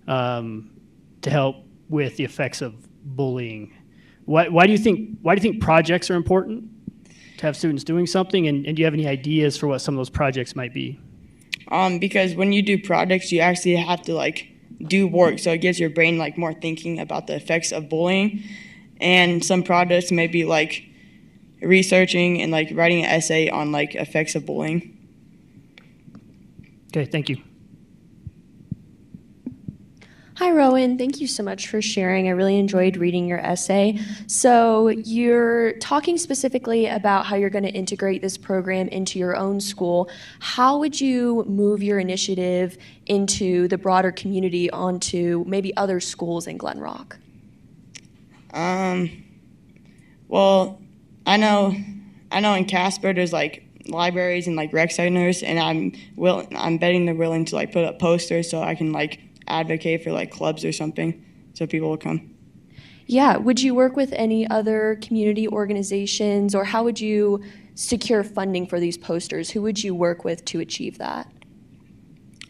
to help with the effects of bullying. Why do you think projects are important to have students doing something? And do you have any ideas for what some of those projects might be? Because when you do projects, you actually have to like do work, so it gives your brain like more thinking about the effects of bullying. And some projects may be like researching and like writing an essay on like effects of bullying. Okay, thank you. Hi, Rowan. Thank you so much for sharing. I really enjoyed reading your essay. So you're talking specifically about how you're going to integrate this program into your own school. How would you move your initiative into the broader community onto maybe other schools in Glen Rock? Well, I know in Casper there's like libraries and like rec centers, and I'm betting they're willing to like put up posters so I can like advocate for like clubs or something so people will come. Yeah, would you work with any other community organizations, or how would you secure funding for these posters? Who would you work with to achieve that?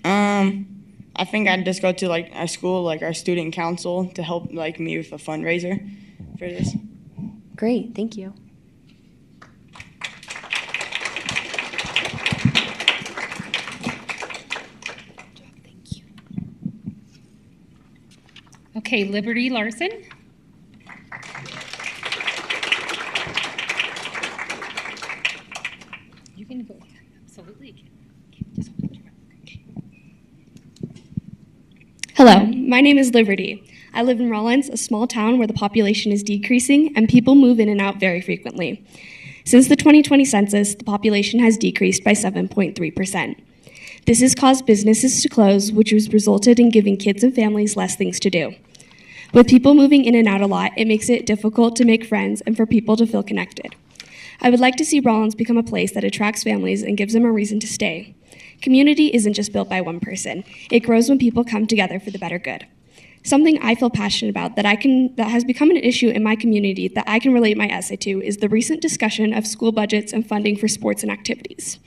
I think I'd just go to like a school, like our student council, to help like me with a fundraiser for this. Great, thank you. Okay, Liberty Larson. You can go here, absolutely. Just hold your mouth. Hello, my name is Liberty. I live in Rollins, a small town where the population is decreasing and people move in and out very frequently. Since the 2020 census, the population has decreased by 7.3%. This has caused businesses to close, which has resulted in giving kids and families less things to do. With people moving in and out a lot, it makes it difficult to make friends and for people to feel connected. I would like to see Rollins become a place that attracts families and gives them a reason to stay. Community isn't just built by one person. It grows when people come together for the better good. Something I feel passionate about that has become an issue in my community that I can relate my essay to is the recent discussion of school budgets and funding for sports and activities.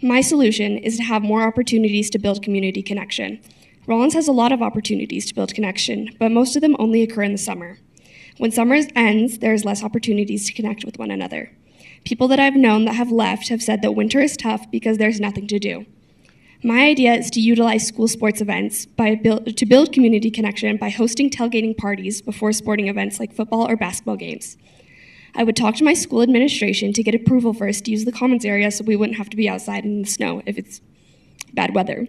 My solution is to have more opportunities to build community connection. Rollins has a lot of opportunities to build connection, but most of them only occur in the summer. When summer ends, there is less opportunities to connect with one another. People that I've known that have left have said that winter is tough because there's nothing to do. My idea is to utilize school sports events to build community connection by hosting tailgating parties before sporting events like football or basketball games. I would talk to my school administration to get approval first to use the commons area so we wouldn't have to be outside in the snow if it's bad weather.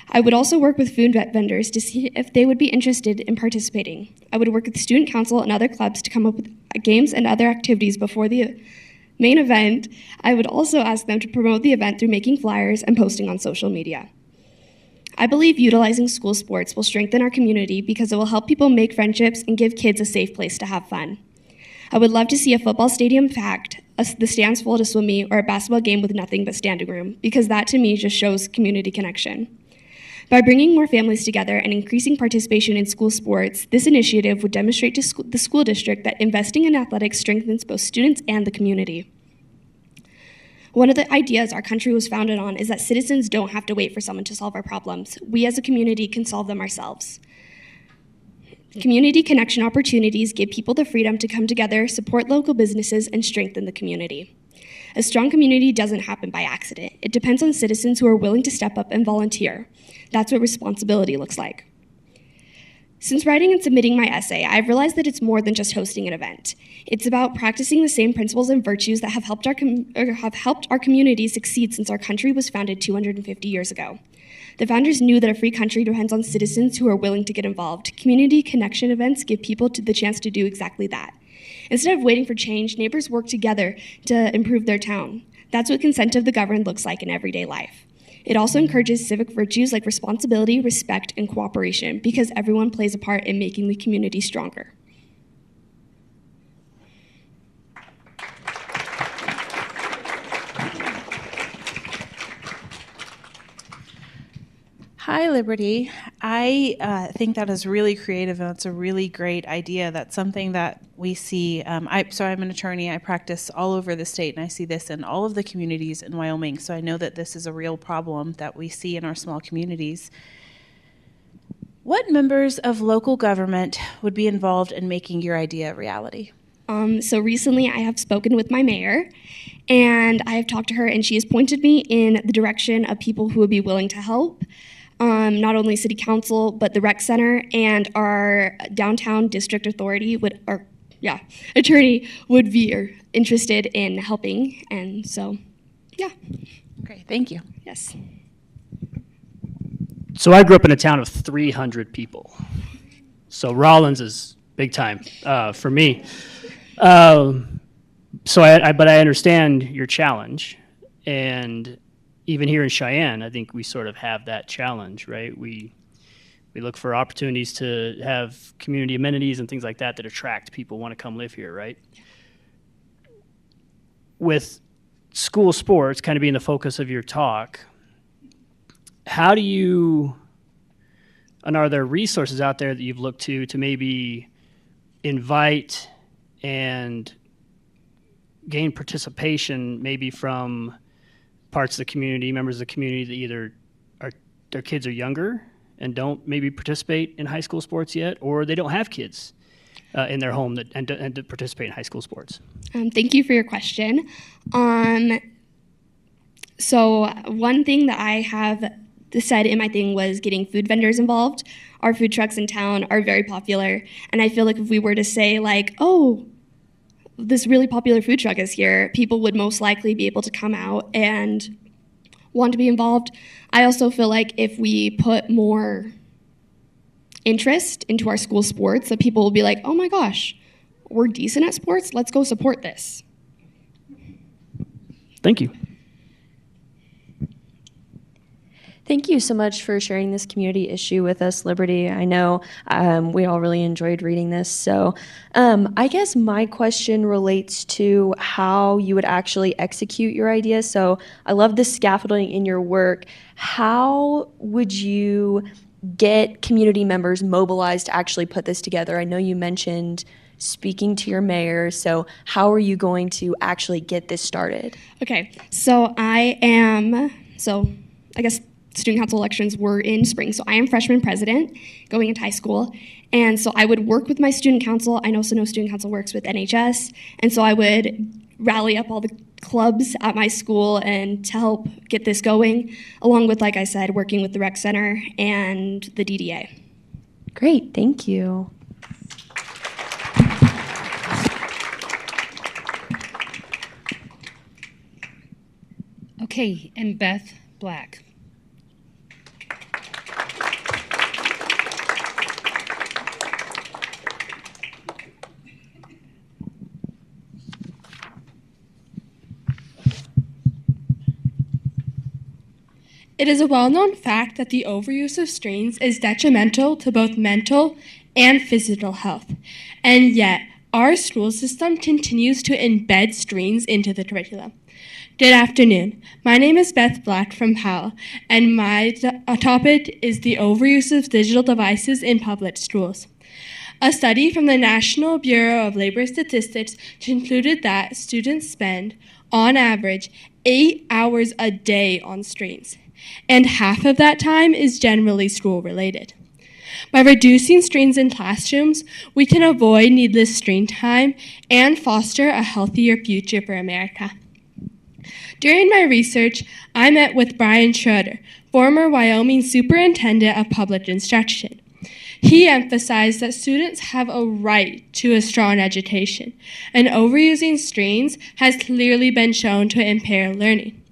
I would also work with food vendors to see if they would be interested in participating. I would work with the student council and other clubs to come up with games and other activities before the main event. I would also ask them to promote the event through making flyers and posting on social media. I believe utilizing school sports will strengthen our community because it will help people make friendships and give kids a safe place to have fun. I would love to see a football stadium packed, the stands full to swim meet, or a basketball game with nothing but standing room, because that to me just shows community connection. By bringing more families together and increasing participation in school sports, this initiative would demonstrate to the school district that investing in athletics strengthens both students and the community. One of the ideas our country was founded on is that citizens don't have to wait for someone to solve our problems. We as a community can solve them ourselves. Community connection opportunities give people the freedom to come together, support local businesses, and strengthen the community. A strong community doesn't happen by accident. It depends on citizens who are willing to step up and volunteer. That's what responsibility looks like. Since writing and submitting my essay, I've realized that it's more than just hosting an event. It's about practicing the same principles and virtues that have helped our community succeed since our country was founded 250 years ago. The founders knew that a free country depends on citizens who are willing to get involved. Community connection events give people the chance to do exactly that. Instead of waiting for change, neighbors work together to improve their town. That's what consent of the governed looks like in everyday life. It also encourages civic virtues like responsibility, respect, and cooperation because everyone plays a part in making the community stronger. Hi, Liberty. I think that is really creative, and it's a really great idea. That's something that we see. I'm an attorney. I practice all over the state, and I see this in all of the communities in Wyoming. So I know that this is a real problem that we see in our small communities. What members of local government would be involved in making your idea a reality? So recently I have spoken with my mayor, and I have talked to her, and she has pointed me in the direction of people who would be willing to help. Not only city council, but the rec center and our downtown district authority attorney would be interested in helping. And so, yeah. Great, thank you. Yes. So I grew up in a town of 300 people. So Rollins is big time for me. But I understand your challenge, and even here in Cheyenne, I think we sort of have that challenge, right? We look for opportunities to have community amenities and things like that that attract people who want to come live here, right? With school sports kind of being the focus of your talk, how do you, and are there resources out there that you've looked to maybe invite and gain participation maybe from parts of the community, members of the community that either their kids are younger and don't maybe participate in high school sports yet, or they don't have kids in their home and to participate in high school sports? Thank you for your question. So one thing that I have said in my thing was getting food vendors involved. Our food trucks in town are very popular, and I feel like if we were to say like, oh, this really popular food truck is here, people would most likely be able to come out and want to be involved. I also feel like if we put more interest into our school sports, that people will be like, oh my gosh, we're decent at sports, let's go support this. Thank you. Thank you so much for sharing this community issue with us, Liberty. I know we all really enjoyed reading this. So I guess my question relates to how you would actually execute your idea. So I love the scaffolding in your work. How would you get community members mobilized to actually put this together? I know you mentioned speaking to your mayor. So how are you going to actually get this started? Okay, so I guess student council elections were in spring, so I am freshman president going into high school, and so I would work with my student council. I also know student council works with NHS, and so I would rally up all the clubs at my school and to help get this going, along with, like I said, working with the rec center and the DDA. Great, thank you. Okay, and Beth Black. It is a well-known fact that the overuse of screens is detrimental to both mental and physical health, and yet our school system continues to embed screens into the curriculum. Good afternoon. My name is Beth Black from Powell, and my topic is the overuse of digital devices in public schools. A study from the National Bureau of Labor Statistics concluded that students spend, on average, 8 hours a day on screens, and half of that time is generally school-related. By reducing screens in classrooms, we can avoid needless screen time and foster a healthier future for America. During my research, I met with Brian Schroeder, former Wyoming Superintendent of Public Instruction. He emphasized that students have a right to a strong education, and overusing screens has clearly been shown to impair learning.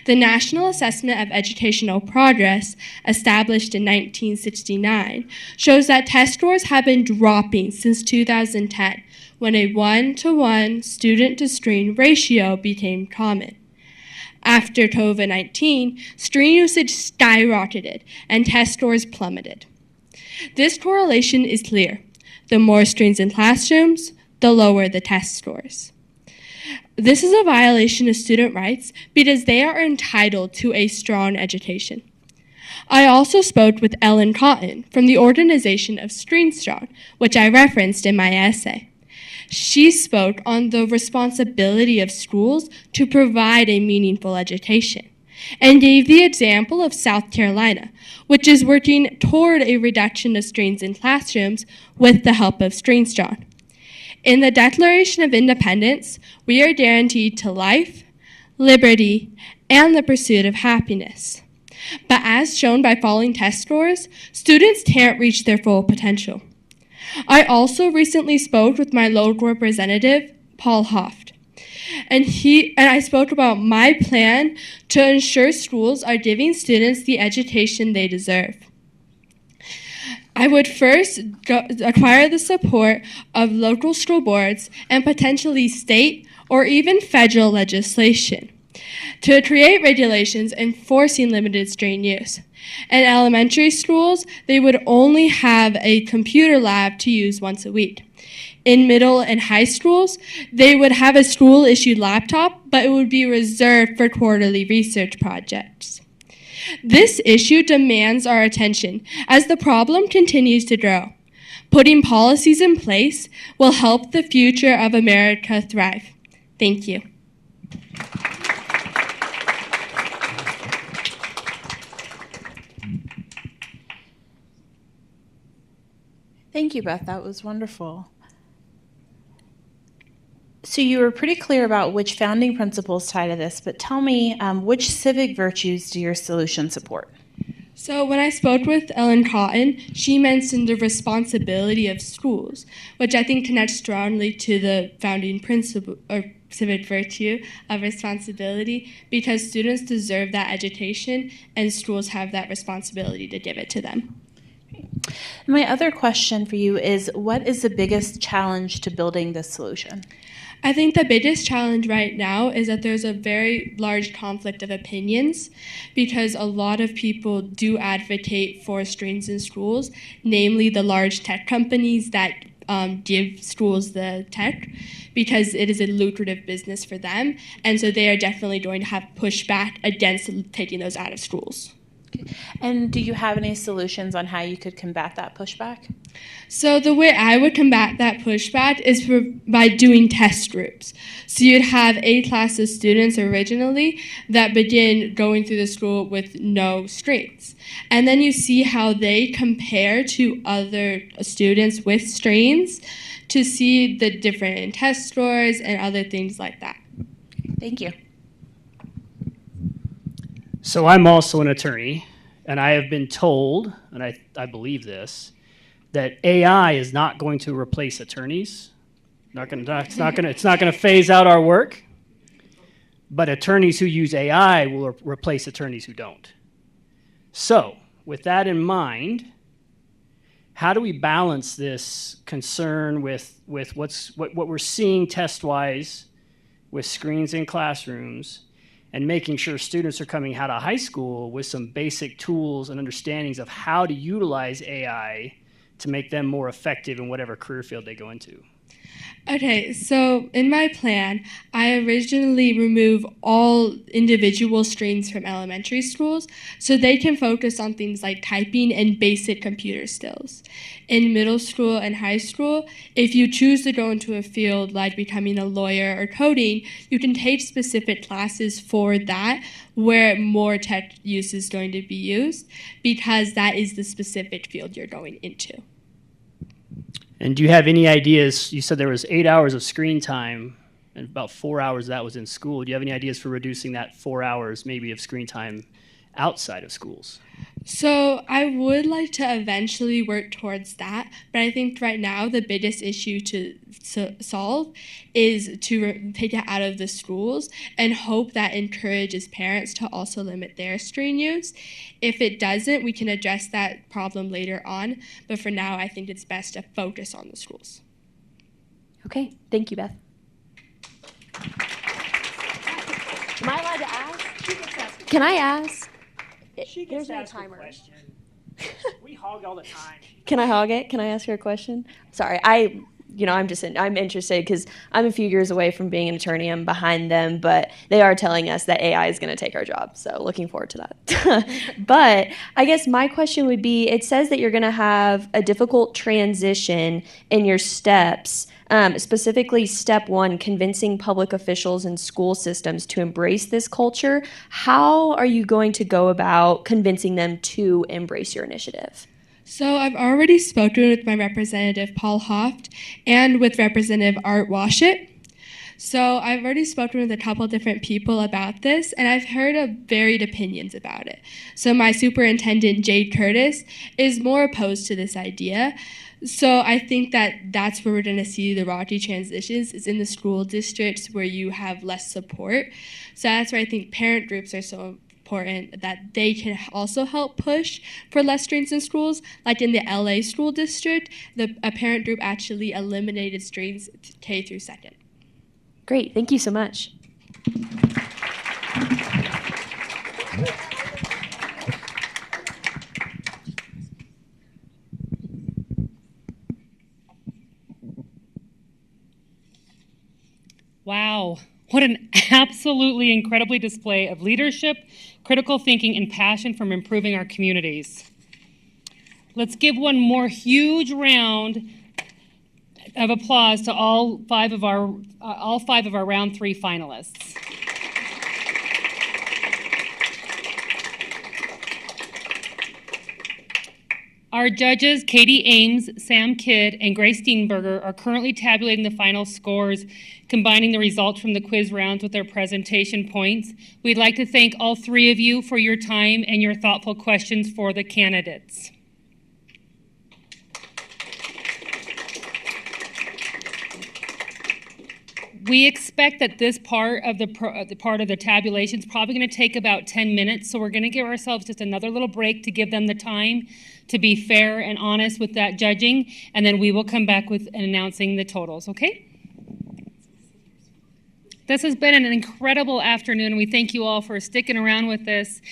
The National Assessment of Educational Progress, established in 1969, shows that test scores have been dropping since 2010, when a 1-to-1 student-to-screen ratio became common. After COVID-19, screen usage skyrocketed and test scores plummeted. This correlation is clear. The more screens in classrooms, the lower the test scores. This is a violation of student rights because they are entitled to a strong education. I also spoke with Ellen Cotton from the organization of Strong, which I referenced in my essay. She spoke on the responsibility of schools to provide a meaningful education and gave the example of South Carolina, which is working toward a reduction of strains in classrooms with the help of Strong. In the Declaration of Independence, we are guaranteed to life, liberty, and the pursuit of happiness. But as shown by falling test scores, students can't reach their full potential. I also recently spoke with my local representative, Paul Hoft, and I spoke about my plan to ensure schools are giving students the education they deserve. I would first acquire the support of local school boards and potentially state or even federal legislation to create regulations enforcing limited strain use. In elementary schools, they would only have a computer lab to use once a week. In middle and high schools, they would have a school-issued laptop, but it would be reserved for quarterly research projects. This issue demands our attention as the problem continues to grow. Putting policies in place will help the future of America thrive. Thank you. Thank you, Beth. That was wonderful. So you were pretty clear about which founding principles tie to this, but tell me, which civic virtues do your solution support? So when I spoke with Ellen Cotton, she mentioned the responsibility of schools, which I think connects strongly to the founding principle or civic virtue of responsibility, because students deserve that education and schools have that responsibility to give it to them. My other question for you is, what is the biggest challenge to building this solution? I think the biggest challenge right now is that there's a very large conflict of opinions, because a lot of people do advocate for strains in schools, namely the large tech companies that give schools the tech, because it is a lucrative business for them, and so they are definitely going to have pushback against taking those out of schools. And do you have any solutions on how you could combat that pushback? So the way I would combat that pushback is by doing test groups. So you'd have a class of students originally that begin going through the school with no strains. And then you see how they compare to other students with strains to see the different test scores and other things like that. Thank you. So I'm also an attorney, and I have been told, and I believe this, that AI is not going to replace attorneys. It's not going to phase out our work, but attorneys who use AI will replace attorneys who don't. So, with that in mind, how do we balance this concern with what we're seeing test-wise with screens in classrooms, and making sure students are coming out of high school with some basic tools and understandings of how to utilize AI to make them more effective in whatever career field they go into? Okay, so in my plan, I originally remove all individual strains from elementary schools so they can focus on things like typing and basic computer skills. In middle school and high school, if you choose to go into a field like becoming a lawyer or coding, you can take specific classes for that where more tech use is going to be used, because that is the specific field you're going into. And do you have any ideas? You said there was 8 hours of screen time and about 4 hours of that was in school. Do you have any ideas for reducing that 4 hours maybe of screen time outside of schools? So I would like to eventually work towards that, but I think right now the biggest issue to solve is to take it out of the schools and hope that encourages parents to also limit their screen use. If it doesn't, we can address that problem later on, but for now I think it's best to focus on the schools. Okay, thank you, Beth. Am I allowed to ask? Can I ask? There's no timer. We hog all the time. Can I hog it? Can I ask her a question? Sorry, I I'm interested because I'm a few years away from being an attorney. I'm behind them, but they are telling us that AI is going to take our job. So looking forward to that. But I guess my question would be, it says that you're going to have a difficult transition in your steps, specifically step 1, convincing public officials and school systems to embrace this culture. How are you going to go about convincing them to embrace your initiative? So I've already spoken with my representative, Paul Hoft, and with Representative Art Washit. So I've already spoken with a couple different people about this, and I've heard varied opinions about it. So my superintendent, Jade Curtis, is more opposed to this idea. So I think that's where we're going to see the rocky transitions, is in the school districts where you have less support. So that's where I think parent groups are so important, that they can also help push for less strings in schools. Like in the LA school district, a parent group actually eliminated strings K through 2nd. Great, thank you so much. Wow, what an absolutely incredibly display of leadership, critical thinking, and passion from improving our communities. Let's give one more huge round of applause to all five of our round 3 finalists. Our judges, Katie Ames, Sam Kidd, and Grace Steenberger, are currently tabulating the final scores, combining the results from the quiz rounds with their presentation points. We'd like to thank all 3 of you for your time and your thoughtful questions for the candidates. We expect that this part of the tabulation is probably going to take about 10 minutes, so we're going to give ourselves just another little break to give them the time to be fair and honest with that judging, and then we will come back with announcing the totals, okay? This has been an incredible afternoon, and we thank you all for sticking around with this.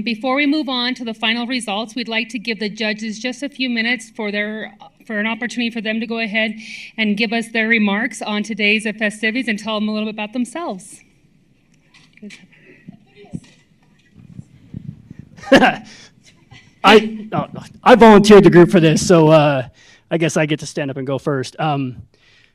Before we move on to the final results, we'd like to give the judges just a few minutes for an opportunity for them to go ahead and give us their remarks on today's festivities and tell them a little bit about themselves. I volunteered the group for this, so I guess I get to stand up and go first.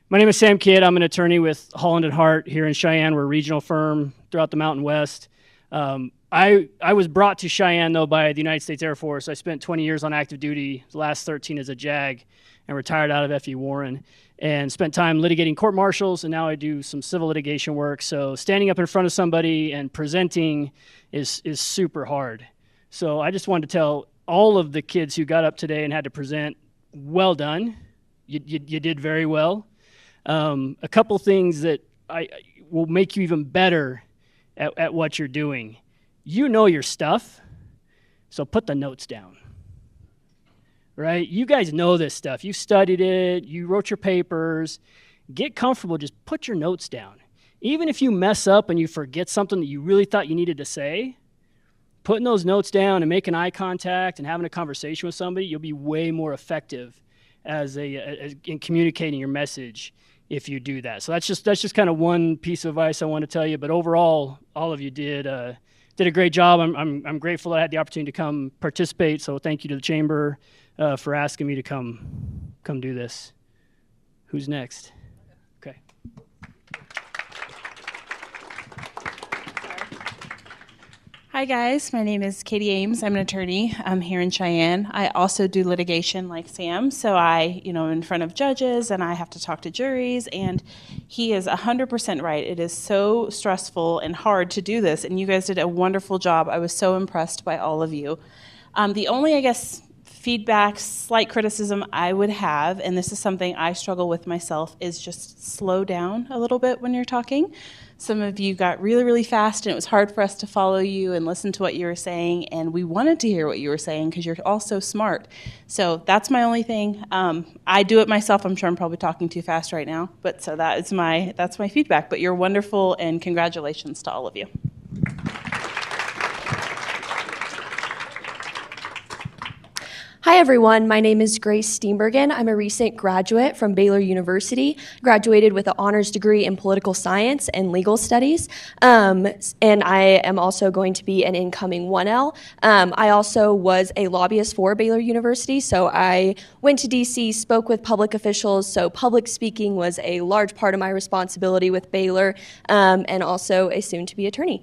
My name is Sam Kidd. I'm an attorney with Holland & Hart here in Cheyenne. We're a regional firm throughout the Mountain West. I was brought to Cheyenne, though, by the United States Air Force. I spent 20 years on active duty, the last 13 as a JAG, and retired out of F.E. Warren, and spent time litigating court-martials, and now I do some civil litigation work. So standing up in front of somebody and presenting is super hard. So I just wanted to tell all of the kids who got up today and had to present, well done. You did very well. A couple things that will make you even better at what you're doing. You know your stuff, so put the notes down, right? You guys know this stuff. You studied it. You wrote your papers. Get comfortable. Just put your notes down. Even if you mess up and you forget something that you really thought you needed to say, putting those notes down and making eye contact and having a conversation with somebody, you'll be way more effective in communicating your message if you do that. So that's just kind of one piece of advice I want to tell you. But overall, all of you did a great job. I'm grateful that I had the opportunity to come participate. So thank you to the Chamber for asking me to come do this. Who's next? Okay. Hi guys, my name is Katie Ames. I'm an attorney. I'm here in Cheyenne. I also do litigation like Sam, so I, in front of judges and I have to talk to juries, and he is 100% right. It is so stressful and hard to do this, and you guys did a wonderful job. I was so impressed by all of you. The only, feedback, slight criticism I would have, and this is something I struggle with myself, is just slow down a little bit when you're talking. Some of you got really, really fast, and it was hard for us to follow you and listen to what you were saying, and we wanted to hear what you were saying because you're all so smart. So that's my only thing. I do it myself. I'm sure I'm probably talking too fast right now, but so that's my feedback. But you're wonderful, and congratulations to all of you. Hi everyone, my name is Grace Steenbergen. I'm a recent graduate from Baylor University, graduated with an honors degree in political science and legal studies, and I am also going to be an incoming 1L. I also was a lobbyist for Baylor University, so I went to DC, spoke with public officials, so public speaking was a large part of my responsibility with Baylor, and also a soon-to-be attorney.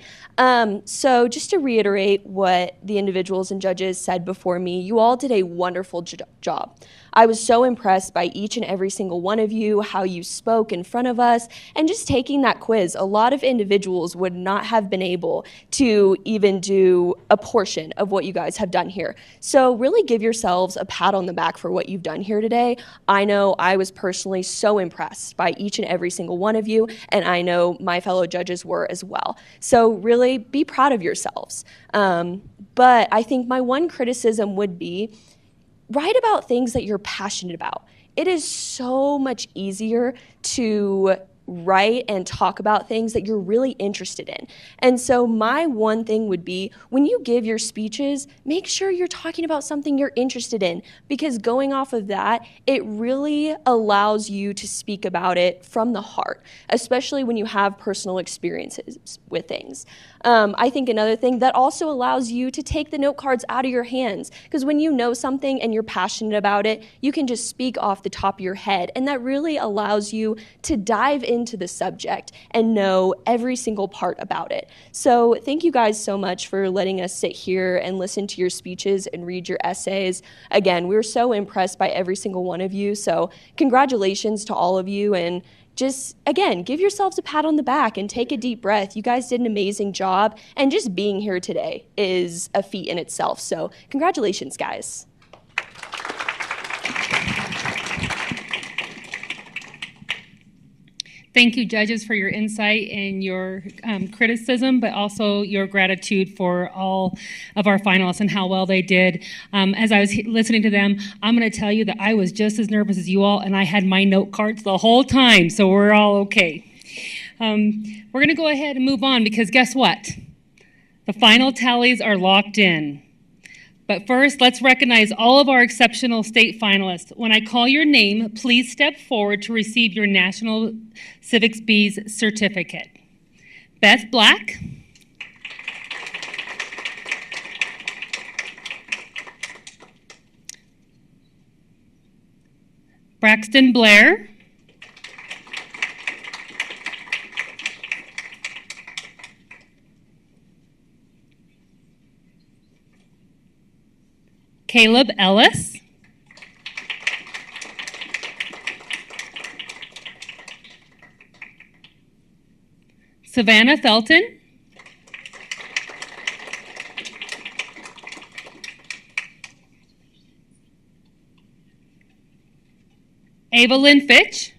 So just to reiterate what the individuals and judges said before me, you all did a wonderful job. I was so impressed by each and every single one of you, how you spoke in front of us, and just taking that quiz. A lot of individuals would not have been able to even do a portion of what you guys have done here. So really give yourselves a pat on the back for what you've done here today. I know I was personally so impressed by each and every single one of you, and I know my fellow judges were as well. So really be proud of yourselves. But I think my one criticism would be, write about things that you're passionate about. It is so much easier to write and talk about things that you're really interested in. And so my one thing would be, when you give your speeches, make sure you're talking about something you're interested in, because going off of that, it really allows you to speak about it from the heart, especially when you have personal experiences with things. I think another thing that also allows you to take the note cards out of your hands, because when you know something and you're passionate about it, you can just speak off the top of your head, and that really allows you to dive into the subject and know every single part about it. So thank you guys so much for letting us sit here and listen to your speeches and read your essays. Again, we were so impressed by every single one of you, so congratulations to all of you, and just, again, give yourselves a pat on the back and take a deep breath. You guys did an amazing job, and just being here today is a feat in itself. So congratulations, guys. Thank you, judges, for your insight and your criticism, but also your gratitude for all of our finalists and how well they did. As I was listening to them, I'm going to tell you that I was just as nervous as you all, and I had my note cards the whole time, so we're all okay. We're going to go ahead and move on, because guess what? The final tallies are locked in. But first, let's recognize all of our exceptional state finalists. When I call your name, please step forward to receive your National Civics Bees certificate. Beth Black. Braxton Blair. Caleb Ellis. Savannah Felton. Evelyn Fitch.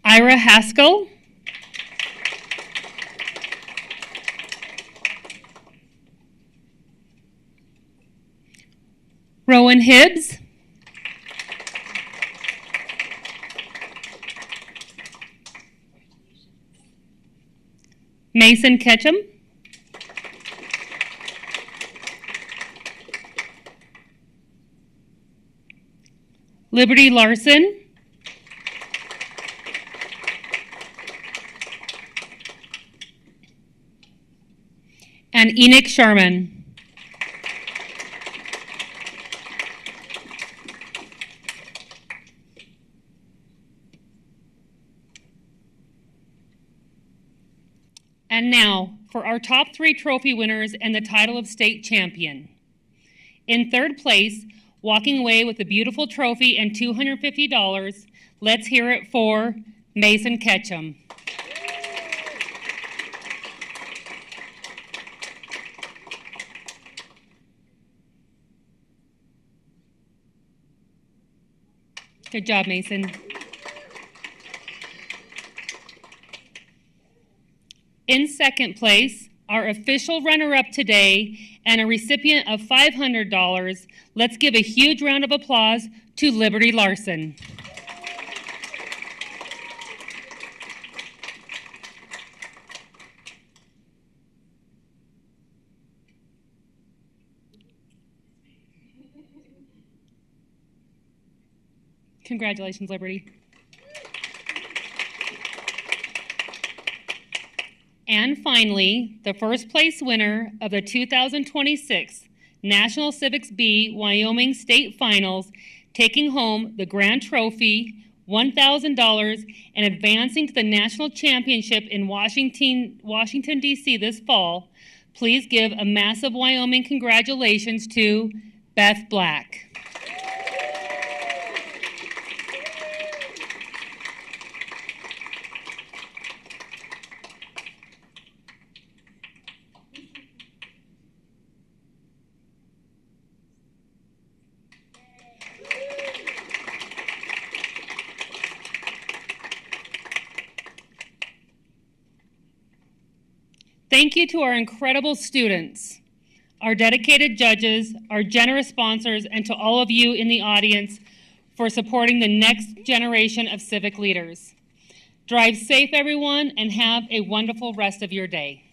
Ira Haskell. Rowan Hibbs. Mason Ketchum. Liberty Larson. And Enoch Sharman. And now for our top 3 trophy winners and the title of state champion. In third place, walking away with a beautiful trophy and $250, let's hear it for Mason Ketchum. Good job, Mason. In second place, our official runner-up today and a recipient of $500, let's give a huge round of applause to Liberty Larson. Congratulations, Liberty. And finally, the first place winner of the 2026 National Civics B Wyoming State Finals, taking home the grand trophy, $1,000, and advancing to the national championship in Washington, D.C. this fall. Please give a massive Wyoming congratulations to Beth Black. Thank you to our incredible students, our dedicated judges, our generous sponsors, and to all of you in the audience for supporting the next generation of civic leaders. Drive safe, everyone, and have a wonderful rest of your day.